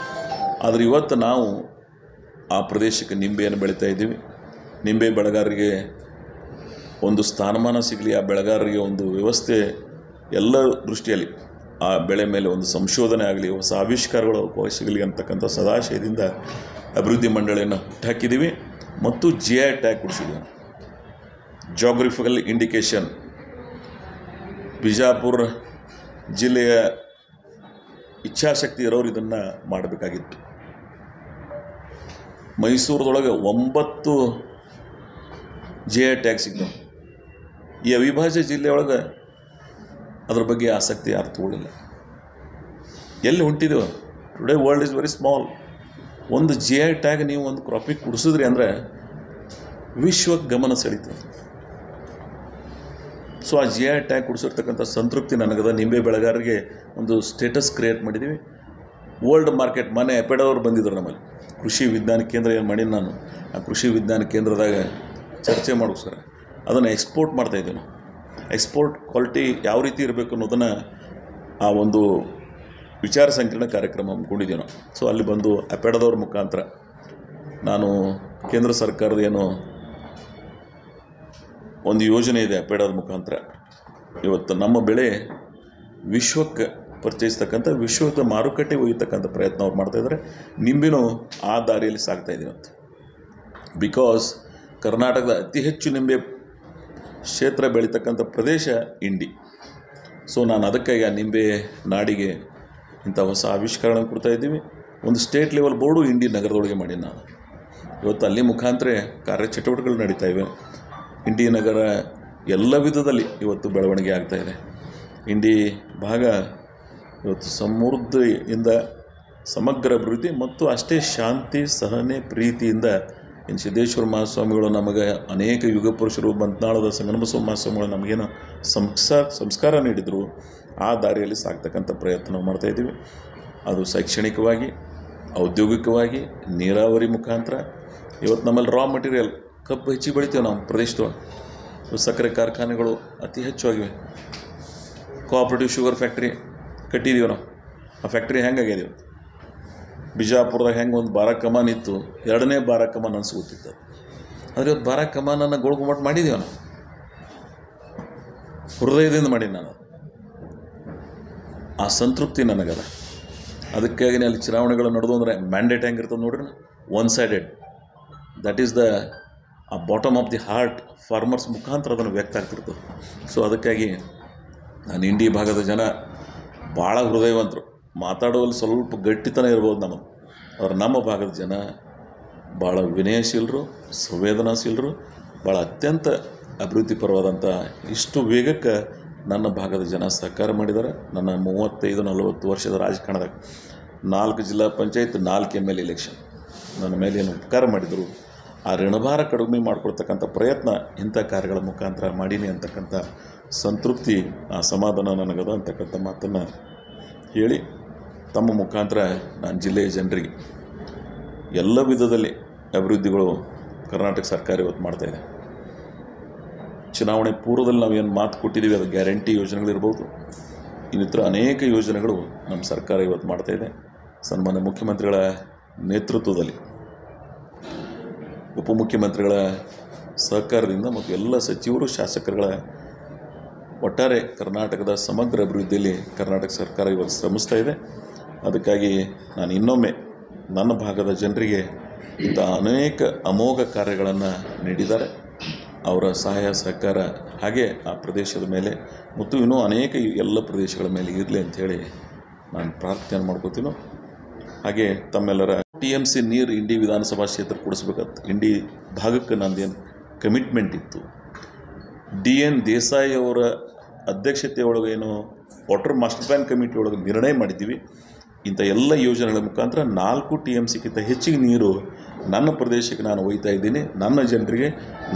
ಆದರೆ ಇವತ್ತು ನಾವು ಆ ಪ್ರದೇಶಕ್ಕೆ ನಿಂಬೆಯನ್ನು ಬೆಳೀತಾ ಇದ್ದೀವಿ. ನಿಂಬೆ ಬೆಳೆಗಾರರಿಗೆ ಒಂದು ಸ್ಥಾನಮಾನ ಸಿಗಲಿ, ಆ ಬೆಳೆಗಾರರಿಗೆ ಒಂದು ವ್ಯವಸ್ಥೆ, ಎಲ್ಲ ದೃಷ್ಟಿಯಲ್ಲಿ ಆ ಬೆಳೆ ಮೇಲೆ ಒಂದು ಸಂಶೋಧನೆ ಆಗಲಿ, ಹೊಸ ಆವಿಷ್ಕಾರಗಳು ಅವಕಾಶ ಸಿಗಲಿ ಅಂತಕ್ಕಂಥ ಸದಾಶಯದಿಂದ ಅಭಿವೃದ್ಧಿ ಮಂಡಳಿಯನ್ನು ಹುಟ್ಟಾಕಿದ್ದೀವಿ. ಮತ್ತು GI ಟ್ಯಾಗ್ ಕೊಡಿಸಿದ್ದೀವಿ. ಜಾಗ್ರಫಿಕಲ್ ಇಂಡಿಕೇಶನ್ ಬಿಜಾಪುರ ಜಿಲ್ಲೆಯ ಇಚ್ಛಾಶಕ್ತಿ ಇರೋರು ಇದನ್ನು ಮಾಡಬೇಕಾಗಿತ್ತು. ಮೈಸೂರದೊಳಗೆ 9 GI ಟ್ಯಾಗ್ ಸಿಗ್ತವೆ. ಈ ಅವಿಭಾಜ್ಯ ಜಿಲ್ಲೆಯೊಳಗೆ ಅದ್ರ ಬಗ್ಗೆ ಆಸಕ್ತಿ ಯಾರು ತಗೊಳ್ಳಿಲ್ಲ. ಎಲ್ಲಿ ಹೊಂಟಿದ್ದೇವೆ? Today world is very small. ಒಂದು GI ಟ್ಯಾಗ್ ನೀವು ಒಂದು ಕ್ರಾಪಿಗೆ ಕುಡಿಸಿದ್ರಿ ಅಂದರೆ ವಿಶ್ವಕ್ಕೆ ಗಮನ ಸೆಳೀತದೆ. ಸೊ ಆ GI ಟ್ಯಾಗ್ ಕುಡಿಸಿರ್ತಕ್ಕಂಥ ಸಂತೃಪ್ತಿ ನನಗದ. ನಿಂಬೆ ಬೆಳೆಗಾರರಿಗೆ ಒಂದು ಸ್ಟೇಟಸ್ ಕ್ರಿಯೇಟ್ ಮಾಡಿದ್ದೀವಿ. ವರ್ಲ್ಡ್ ಮಾರ್ಕೆಟ್, ಮನೆ ಎಪೆಡವರು ಬಂದಿದ್ರು ನಮ್ಮಲ್ಲಿ, ಕೃಷಿ ವಿಜ್ಞಾನ ಕೇಂದ್ರ ಏನು ಮಾಡೀನಿ ನಾನು. ಆ ಕೃಷಿ ವಿಜ್ಞಾನ ಕೇಂದ್ರದಾಗ ಚರ್ಚೆ ಮಾಡೋಸ್ಕರ ಅದನ್ನು ಎಕ್ಸ್ಪೋರ್ಟ್ ಮಾಡ್ತಾಯಿದ್ದೀವಿ ನಾವು. ಎಕ್ಸ್ಪೋರ್ಟ್ ಕ್ವಾಲಿಟಿ ಯಾವ ರೀತಿ ಇರಬೇಕು ಅನ್ನೋದನ್ನು ಆ ಒಂದು ವಿಚಾರ ಸಂಕಿರಣ ಕಾರ್ಯಕ್ರಮ ಹಮ್ಮಿಕೊಂಡಿದ್ದೀವಿ ನಾವು. ಸೊ ಅಲ್ಲಿ ಬಂದು ಅಪೆಡದವ್ರ ಮುಖಾಂತರ ನಾನು ಕೇಂದ್ರ ಸರ್ಕಾರದ ಏನು ಒಂದು ಯೋಜನೆ ಇದೆ, ಅಪೆಡದ ಮುಖಾಂತರ ಇವತ್ತು ನಮ್ಮ ಬೆಳೆ ವಿಶ್ವಕ್ಕೆ ಪರಿಚಯಿಸ್ತಕ್ಕಂಥ, ವಿಶ್ವದ ಮಾರುಕಟ್ಟೆ ಒಯ್ಯತಕ್ಕಂಥ ಪ್ರಯತ್ನ ಅವ್ರು ಮಾಡ್ತಾಯಿದ್ದಾರೆ. ನಿಂಬೆನೂ ಆ ದಾರಿಯಲ್ಲಿ ಸಾಗ್ತಾಯಿದ್ದೀವಿ ಅಂತ. ಬಿಕಾಸ್ ಕರ್ನಾಟಕದ ಅತಿ ಹೆಚ್ಚು ನಿಂಬೆ ಕ್ಷೇತ್ರ ಬೆಳೀತಕ್ಕಂಥ ಪ್ರದೇಶ ಇಂಡಿ. ಸೊ ನಾನು ಅದಕ್ಕಾಗಿ ಆ ನಿಂಬೆ ನಾಡಿಗೆ ಇಂಥ ಹೊಸ ಆವಿಷ್ಕಾರಗಳನ್ನು ಕೊಡ್ತಾಯಿದ್ದೀವಿ. ಒಂದು ಸ್ಟೇಟ್ ಲೆವೆಲ್ ಬೋರ್ಡು ಇಂಡಿ ನಗರದೊಳಗೆ ಮಾಡಿ ನಾನು ಇವತ್ತು ಅಲ್ಲಿ ಮುಖಾಂತರ ಕಾರ್ಯಚಟುವಟಿಕೆಗಳು ನಡೀತಾ ಇವೆ. ಇಂಡಿ ನಗರ ಎಲ್ಲ ವಿಧದಲ್ಲಿ ಇವತ್ತು ಬೆಳವಣಿಗೆ ಆಗ್ತಾಯಿದೆ. ಇಂಡಿ ಭಾಗ ಇವತ್ತು ಸಮೃದ್ಧಿಯಿಂದ ಸಮಗ್ರ ಅಭಿವೃದ್ಧಿ ಮತ್ತು ಅಷ್ಟೇ ಶಾಂತಿ ಸಹನೆ ಪ್ರೀತಿಯಿಂದ ಇನ್ನು ಸಿದ್ದೇಶ್ವರ ಮಹಾಸ್ವಾಮಿಗಳು ನಮಗೆ ಅನೇಕ ಯುಗ ಪುರುಷರು ಬಂತ್ನಾಳದ ಸಂಗಮಬಸವ ಮಹಾಸ್ವಾಮಿಗಳು ನಮಗೇನು ಸಂಸ್ಕಾರ ನೀಡಿದರು. ಆ ದಾರಿಯಲ್ಲಿ ಸಾಗ್ತಕ್ಕಂಥ ಪ್ರಯತ್ನ ನಾವು ಮಾಡ್ತಾಯಿದ್ದೀವಿ. ಅದು ಶೈಕ್ಷಣಿಕವಾಗಿ, ಔದ್ಯೋಗಿಕವಾಗಿ, ನೀರಾವರಿ ಮುಖಾಂತರ. ಇವತ್ತು ನಮ್ಮಲ್ಲಿ ರಾ ಮಟೀರಿಯಲ್ ಕಬ್ಬು ಹೆಚ್ಚಿಗೆ ಬೆಳಿತೀವಿ ನಾವು ಪ್ರದೇಶದೊಳಗೆ. ಸಕ್ಕರೆ ಕಾರ್ಖಾನೆಗಳು ಅತಿ ಹೆಚ್ಚು ಆಗಿವೆ. ಕೋಆಪ್ರೇಟಿವ್ ಶುಗರ್ ಫ್ಯಾಕ್ಟ್ರಿ ಕಟ್ಟಿದ್ದೀವಿ ನಾವು. ಆ ಫ್ಯಾಕ್ಟ್ರಿ ಹೆಂಗಾಗ್ಯದ ಬಿಜಾಪುರದಾಗ ಹೆಂಗೆ ಒಂದು ಬಾರ ಕಮಾನ್ ಇತ್ತು, ಎರಡನೇ ಬಾರ ಕಮಾನ್ ಅನ್ಸ್ಕೊತಿತ್ತು. ಆದರೆ ಇವತ್ತು ಬಾರ ಕಮಾನನ್ನು ಗೋಳ್ಗುಮಟ್ ಮಾಡಿದ್ದೀವಿ ನಾವು, ಹೃದಯದಿಂದ ಮಾಡಿ ನಾನು. ಆ ಸಂತೃಪ್ತಿ ನನಗದ. ಅದಕ್ಕಾಗಿ ಅಲ್ಲಿ ಚುನಾವಣೆಗಳು ನಡೆದು ಅಂದರೆ ಮ್ಯಾಂಡೇಟ್ ಹೆಂಗಿರ್ತದೆ ನೋಡ್ರಿ, one sided. That is the ಆ bottom of the heart farmers ಮುಖಾಂತರ ಅದನ್ನು ವ್ಯಕ್ತ ಆಗ್ತಿರ್ತದೆ. ಸೊ ಅದಕ್ಕಾಗಿ ನಾನು ಇಂಡಿ ಭಾಗದ ಜನ ಭಾಳ ಹೃದಯವಂತರು. ಮಾತಾಡುವಲ್ಲಿ ಸ್ವಲ್ಪ ಗಟ್ಟಿತನ ಇರ್ಬೋದು ನಮಗೆ. ಅವ್ರು ನಮ್ಮ ಭಾಗದ ಜನ ಭಾಳ ವಿನಯಶೀಲರು, ಸಂವೇದನಾಶೀಲರು, ಭಾಳ ಅತ್ಯಂತ ಅಭಿವೃದ್ಧಿಪರವಾದಂಥ ಇಷ್ಟು ವೇಗಕ್ಕೆ ನನ್ನ ಭಾಗದ ಜನ ಸಹಕಾರ ಮಾಡಿದ್ದಾರೆ. ನನ್ನ 35-40 ವರ್ಷದ ರಾಜಕಾರಣದಾಗ 4 ಜಿಲ್ಲಾ ಪಂಚಾಯತ್, 4 MLA ಎಲೆಕ್ಷನ್ ನನ್ನ ಮೇಲೆ ಏನು ಉಪಕಾರ ಮಾಡಿದರು. ಆ ಋಣಭಾರ ಕಡಿಮೆ ಮಾಡಿಕೊಡ್ತಕ್ಕಂಥ ಪ್ರಯತ್ನ ಇಂಥ ಕಾರ್ಯಗಳ ಮುಖಾಂತರ ಮಾಡೀನಿ ಅಂತಕ್ಕಂಥ ಸಂತೃಪ್ತಿ, ಆ ಸಮಾಧಾನ ನನಗದ ಅಂತಕ್ಕಂಥ ಮಾತನ್ನು ಹೇಳಿ ತಮ್ಮ ಮುಖಾಂತರ ನಾನು ಜಿಲ್ಲೆಯ ಜನರಿಗೆ ಎಲ್ಲ ವಿಧದಲ್ಲಿ ಅಭಿವೃದ್ಧಿಗಳು ಕರ್ನಾಟಕ ಸರ್ಕಾರ ಇವತ್ತು ಮಾಡ್ತಾಯಿದೆ. ಚುನಾವಣೆ ಪೂರ್ವದಲ್ಲಿ ನಾವೇನು ಮಾತು ಕೊಟ್ಟಿದ್ದೀವಿ ಅದು ಗ್ಯಾರಂಟಿ ಯೋಜನೆಗಳಿರ್ಬೋದು, ಇನ್ನಿತರ ಅನೇಕ ಯೋಜನೆಗಳು ನಮ್ಮ ಸರ್ಕಾರ ಇವತ್ತು ಮಾಡ್ತಾಯಿದೆ. ಸನ್ಮಾನ್ಯ ಮುಖ್ಯಮಂತ್ರಿಗಳ ನೇತೃತ್ವದಲ್ಲಿ, ಉಪಮುಖ್ಯಮಂತ್ರಿಗಳ ಸಹಕಾರದಿಂದ ಮತ್ತು ಎಲ್ಲ ಸಚಿವರು, ಶಾಸಕರುಗಳ ಒಟ್ಟಾರೆ ಕರ್ನಾಟಕದ ಸಮಗ್ರ ಅಭಿವೃದ್ಧಿಯಲ್ಲಿ ಕರ್ನಾಟಕ ಸರ್ಕಾರ ಇವತ್ತು ಶ್ರಮಿಸ್ತಾ ಇದೆ. ಅದಕ್ಕಾಗಿ ನಾನು ಇನ್ನೊಮ್ಮೆ ನನ್ನ ಭಾಗದ ಜನರಿಗೆ ಇಂಥ ಅನೇಕ ಅಮೋಘ ಕಾರ್ಯಗಳನ್ನು ನೀಡಿದ್ದಾರೆ. ಅವರ ಸಹಾಯ ಸಹಕಾರ ಹಾಗೆ ಆ ಪ್ರದೇಶದ ಮೇಲೆ ಮತ್ತು ಇನ್ನೂ ಅನೇಕ ಎಲ್ಲ ಪ್ರದೇಶಗಳ ಮೇಲೆ ಇರಲಿ ಅಂಥೇಳಿ ನಾನು ಪ್ರಾರ್ಥನೆ ಮಾಡ್ಕೋತೀನೋ. ಹಾಗೆ ತಮ್ಮೆಲ್ಲರ TMC ನೀರು ಇಂಡಿ ವಿಧಾನಸಭಾ ಕ್ಷೇತ್ರ ಕೊಡಿಸ್ಬೇಕಂತ ಇಂಡಿ ಭಾಗಕ್ಕೆ ನಂದೇನು ಕಮಿಟ್ಮೆಂಟ್ ಇತ್ತು. DN ದೇಸಾಯಿ ಅವರ ಅಧ್ಯಕ್ಷತೆಯೊಳಗೆ ಏನು ವಾಟರ್ ಮಾಸ್ಟರ್ ಪ್ಲ್ಯಾನ್ ಕಮಿಟಿ ಒಳಗೆ ನಿರ್ಣಯ ಮಾಡಿದ್ದೀವಿ. ಇಂಥ ಎಲ್ಲ ಯೋಜನೆಗಳ ಮುಖಾಂತರ 4 TMCಗಿಂತ ಹೆಚ್ಚಿಗೆ ನೀರು ನನ್ನ ಪ್ರದೇಶಕ್ಕೆ ನಾನು ಒಯ್ತಾ ಇದ್ದೀನಿ. ನನ್ನ ಜನರಿಗೆ,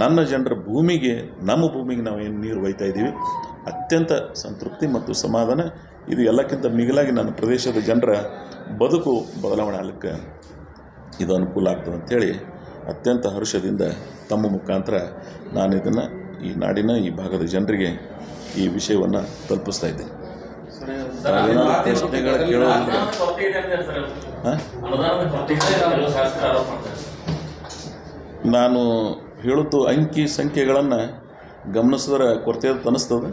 ನನ್ನ ಜನರ ಭೂಮಿಗೆ, ನಮ್ಮ ಭೂಮಿಗೆ ನಾವು ಏನು ನೀರು ಒಯ್ತಾ ಇದ್ದೀವಿ. ಅತ್ಯಂತ ಸಂತೃಪ್ತಿ ಮತ್ತು ಸಮಾಧಾನ. ಇದು ಎಲ್ಲಕ್ಕಿಂತ ಮಿಗಿಲಾಗಿ ನನ್ನ ಪ್ರದೇಶದ ಜನರ ಬದುಕು ಬದಲಾವಣೆ ಆಗಲಿಕ್ಕೆ ಇದು ಅನುಕೂಲ ಆಗ್ತದೆ ಅಂಥೇಳಿ ಅತ್ಯಂತ ಹರ್ಷದಿಂದ ತಮ್ಮ ಮುಖಾಂತರ ನಾನು ಇದನ್ನು ಈ ನಾಡಿನ ಈ ಭಾಗದ ಜನರಿಗೆ ಈ ವಿಷಯವನ್ನು ತಲುಪಿಸ್ತಾ ಇದ್ದೀನಿ. ಪ್ರಶ್ನೆಗಳ ಕೇಳೋದಿದ್ರೆ ನಾನು ಹೇಳುತ್ತು ಅಂಕಿ ಸಂಖ್ಯೆಗಳನ್ನು ಗಮನಿಸಿದ್ರೆ ಕೊರತೆ ಅಂತ ಅನ್ನಿಸ್ತದೆ.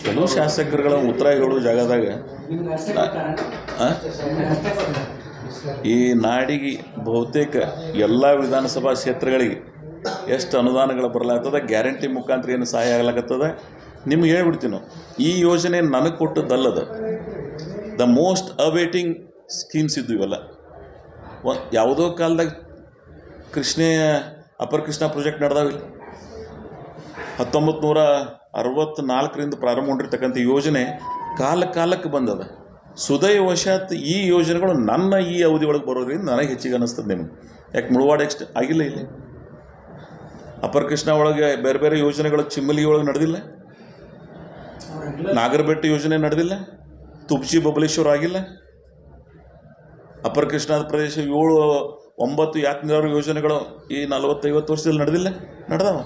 ಕೆಲವು ಶಾಸಕರುಗಳ ಉತ್ತರ ಹೇಳೋ ಜಾಗದಾಗ ಈ ನಾಡಿಗೆ ಬಹುತೇಕ ಎಲ್ಲ ವಿಧಾನಸಭಾ ಕ್ಷೇತ್ರಗಳಿಗೆ ಎಷ್ಟು ಅನುದಾನಗಳು ಬರಲಾಗ್ತದೆ, ಗ್ಯಾರಂಟಿ ಮುಖಾಂತರ ಏನು ಸಹಾಯ ಆಗ್ಲಾಗತ್ತದ ನಿಮ್ಗೆ ಹೇಳ್ಬಿಡ್ತೀವಿ ನಾವು. ಈ ಯೋಜನೆ ನನಗೆ ಕೊಟ್ಟದ್ದಲ್ಲದ, ದ ಮೋಸ್ಟ್ ಅವೇಟಿಂಗ್ ಸ್ಕೀಮ್ಸ್ ಇದ್ದು ಇವೆಲ್ಲ. ಯಾವುದೋ ಕಾಲದಾಗ ಅಪರ್ ಕೃಷ್ಣ ಪ್ರಾಜೆಕ್ಟ್ ನಡೆದಾವಿಲ್ಲ, 1964ರಿಂದ ಪ್ರಾರಂಭ ಮಾಡಿರ್ತಕ್ಕಂಥ ಯೋಜನೆ ಕಾಲಕ್ಕೆ ಬಂದದ. ಸುದೈವಶಾತ್ ಈ ಯೋಜನೆಗಳು ನನ್ನ ಈ ಅವಧಿ ಒಳಗೆ ಬರೋದ್ರಿಂದ ನನಗೆ ಹೆಚ್ಚಿಗೆ ಅನ್ನಿಸ್ತದೆ. ನಿಮಗೆ ಯಾಕೆ ಮುಳವಾಡ ಆಗಿಲ್ಲ, ಇಲ್ಲಿ ಅಪರ್ ಕೃಷ್ಣ ಒಳಗೆ ಬೇರೆ ಬೇರೆ ಯೋಜನೆಗಳು ಚಿಮ್ಮಲಿ ಒಳಗೆ ನಡೆದಿಲ್ಲ, ನಾಗರಬೆಟ್ಟ ಯೋಜನೆ ನಡೆದಿಲ್ಲ, ತುಪ್ಚಿ ಬಬಲೇಶ್ವರ ಆಗಿಲ್ಲ, ಅಪರ್ ಕೃಷ್ಣದ ಪ್ರದೇಶ 7-9 ಯಾಕೆ ನೀರಾವರಿ ಯೋಜನೆಗಳು ಈ 40-50 ವರ್ಷದಲ್ಲಿ ನಡೆದಿಲ್ಲ, ನಡೆದವ.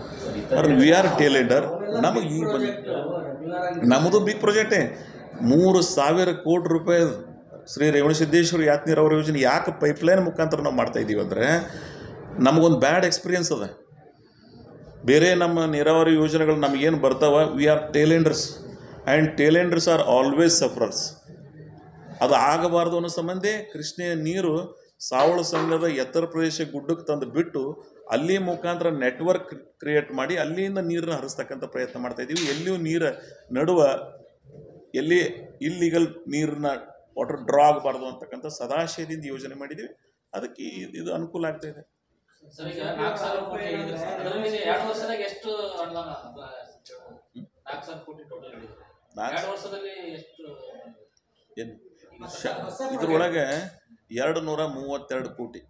We are ಟೇಲೆಂಡರ್. ನಮಗೆ ಈಗ ನಮ್ಮದು ಬಿಗ್ ಪ್ರಾಜೆಕ್ಟೇ. 3,000 ಕೋಟಿ ರೂಪಾಯಿ ಶ್ರೀ ರೇವಣಸಿದ್ದೇಶ್ವರ ಯಾಕೆ ನೀರಾವರಿ ಯೋಜನೆ ಯಾಕೆ ಪೈಪ್ಲೈನ್ ಮುಖಾಂತರ ನಾವು ಮಾಡ್ತಾಯಿದ್ದೀವಿ ಅಂದರೆ ನಮಗೊಂದು ಬ್ಯಾಡ್ ಎಕ್ಸ್ಪೀರಿಯನ್ಸ್ ಅದ. ಬೇರೆ ನಮ್ಮ ನೀರಾವರಿ ಯೋಜನೆಗಳು ನಮಗೇನು ಬರ್ತಾವ, we are tailenders and tailenders are always sufferers. ಅದು ಆಗಬಾರ್ದು ಅನ್ನೋ ಸಂಬಂಧೇ ಕೃಷ್ಣೆಯ ನೀರು ಸಾವಳ ಸಂಘದ ಎತ್ತರ ಪ್ರದೇಶ ಗುಡ್ಡಕ್ಕೆ ತಂದು ಬಿಟ್ಟು ಅಲ್ಲಿ ಮುಖಾಂತರ ನೆಟ್ವರ್ಕ್ ಕ್ರಿಯೇಟ್ ಮಾಡಿ ಅಲ್ಲಿಂದ ನೀರನ್ನು ಹರಿಸ್ತಕ್ಕಂಥ ಪ್ರಯತ್ನ ಮಾಡ್ತಾಯಿದ್ದೀವಿ. ಎಲ್ಲಿಯೂ ನೀರು ನಡುವ ಎಲ್ಲಿ ಇಲ್ಲಿಗಲ್ ನೀರನ್ನ ವಾಟರ್ ಡ್ರಾ ಆಗಬಾರ್ದು ಅಂತಕ್ಕಂಥ ಸದಾಶಯದಿಂದ ಯೋಜನೆ ಮಾಡಿದ್ದೀವಿ. ಅದಕ್ಕೆ ಇದು ಅನುಕೂಲ ಆಗ್ತಾಯಿದೆ. 4,000 ಕೋಟಿ ಟೋಟಲ್ ಇದೆ. ನಾಲ್ಕು 2 ವರ್ಷದಲ್ಲಿ ಎಷ್ಟು ಏನು ಇದ್ರೊಳಗೆ 232 ಕೋಟಿ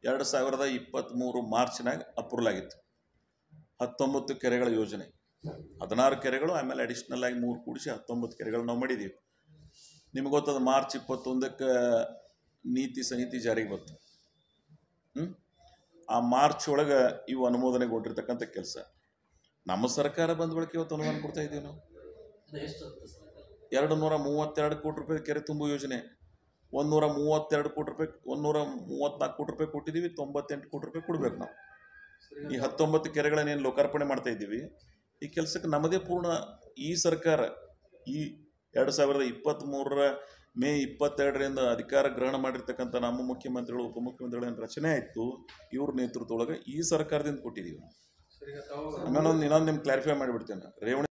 2023 ಮಾರ್ಚ್ನಾಗ ಅಪ್ರೂವಲ್ ಆಗಿತ್ತು. 19 ಕೆರೆಗಳ ಯೋಜನೆ, 16 ಕೆರೆಗಳು, ಆಮೇಲೆ ಅಡಿಷ್ನಲ್ ಆಗಿ 3 ಕೂಡಿಸಿ 19 ಕೆರೆಗಳು ನಾವು ಮಾಡಿದ್ದೀವಿ. ನಿಮ್ಗೆ ಗೊತ್ತದ ಮಾರ್ಚ್ 21ಕ್ಕೆ ನೀತಿ ಸಂಹಿತೆ ಜಾರಿಗೆ ಬಂತು. ಆ ಮಾರ್ಚ್ ಒಳಗೆ ಇವು ಅನುಮೋದನೆಗೊಂಡಿರ್ತಕ್ಕಂಥ ಕೆಲಸ. ನಮ್ಮ ಸರ್ಕಾರ ಬಂದ ಬಳಿಕ ಇವತ್ತು ಅನುದಾನ ಕೊಡ್ತಾ ಇದ್ದೀವಿ ನಾವು. 232 ಕೋಟಿ ರೂಪಾಯಿ ಕೆರೆ ತುಂಬು ಯೋಜನೆ, 132 ಕೋಟಿ ರೂಪಾಯಿ 134 ಕೋಟಿ ರೂಪಾಯಿ ಕೊಟ್ಟಿದ್ದೀವಿ. 98 ಕೋಟಿ ರೂಪಾಯಿ ಕೊಡ್ಬೇಕು ನಾವು. ಈ 19 ಕೆರೆಗಳನ್ನೇನು ಲೋಕಾರ್ಪಣೆ ಮಾಡ್ತಾ ಇದ್ದೀವಿ, ಈ ಕೆಲಸಕ್ಕೆ ನಮ್ಮದೇ ಪೂರ್ಣ ಈ ಸರ್ಕಾರ ಈ 2023 ಮೇ 22ರಿಂದ ಅಧಿಕಾರ ಗ್ರಹಣ ಮಾಡಿರ್ತಕ್ಕಂಥ ನಮ್ಮ ಮುಖ್ಯಮಂತ್ರಿಗಳು ಉಪಮುಖ್ಯಮಂತ್ರಿಗಳ ರಚನೆ ಆಯಿತು, ಇವ್ರ ನೇತೃತ್ವದೊಳಗೆ ಈ ಸರ್ಕಾರದಿಂದ ಕೊಟ್ಟಿದ್ದೀವಿ. ಆಮೇಲೆ ಇನ್ನೊಂದು ನಿಮ್ಗೆ ಕ್ಲಾರಿಫೈ ಮಾಡಿಬಿಡ್ತೇನೆ. ರೇವಣ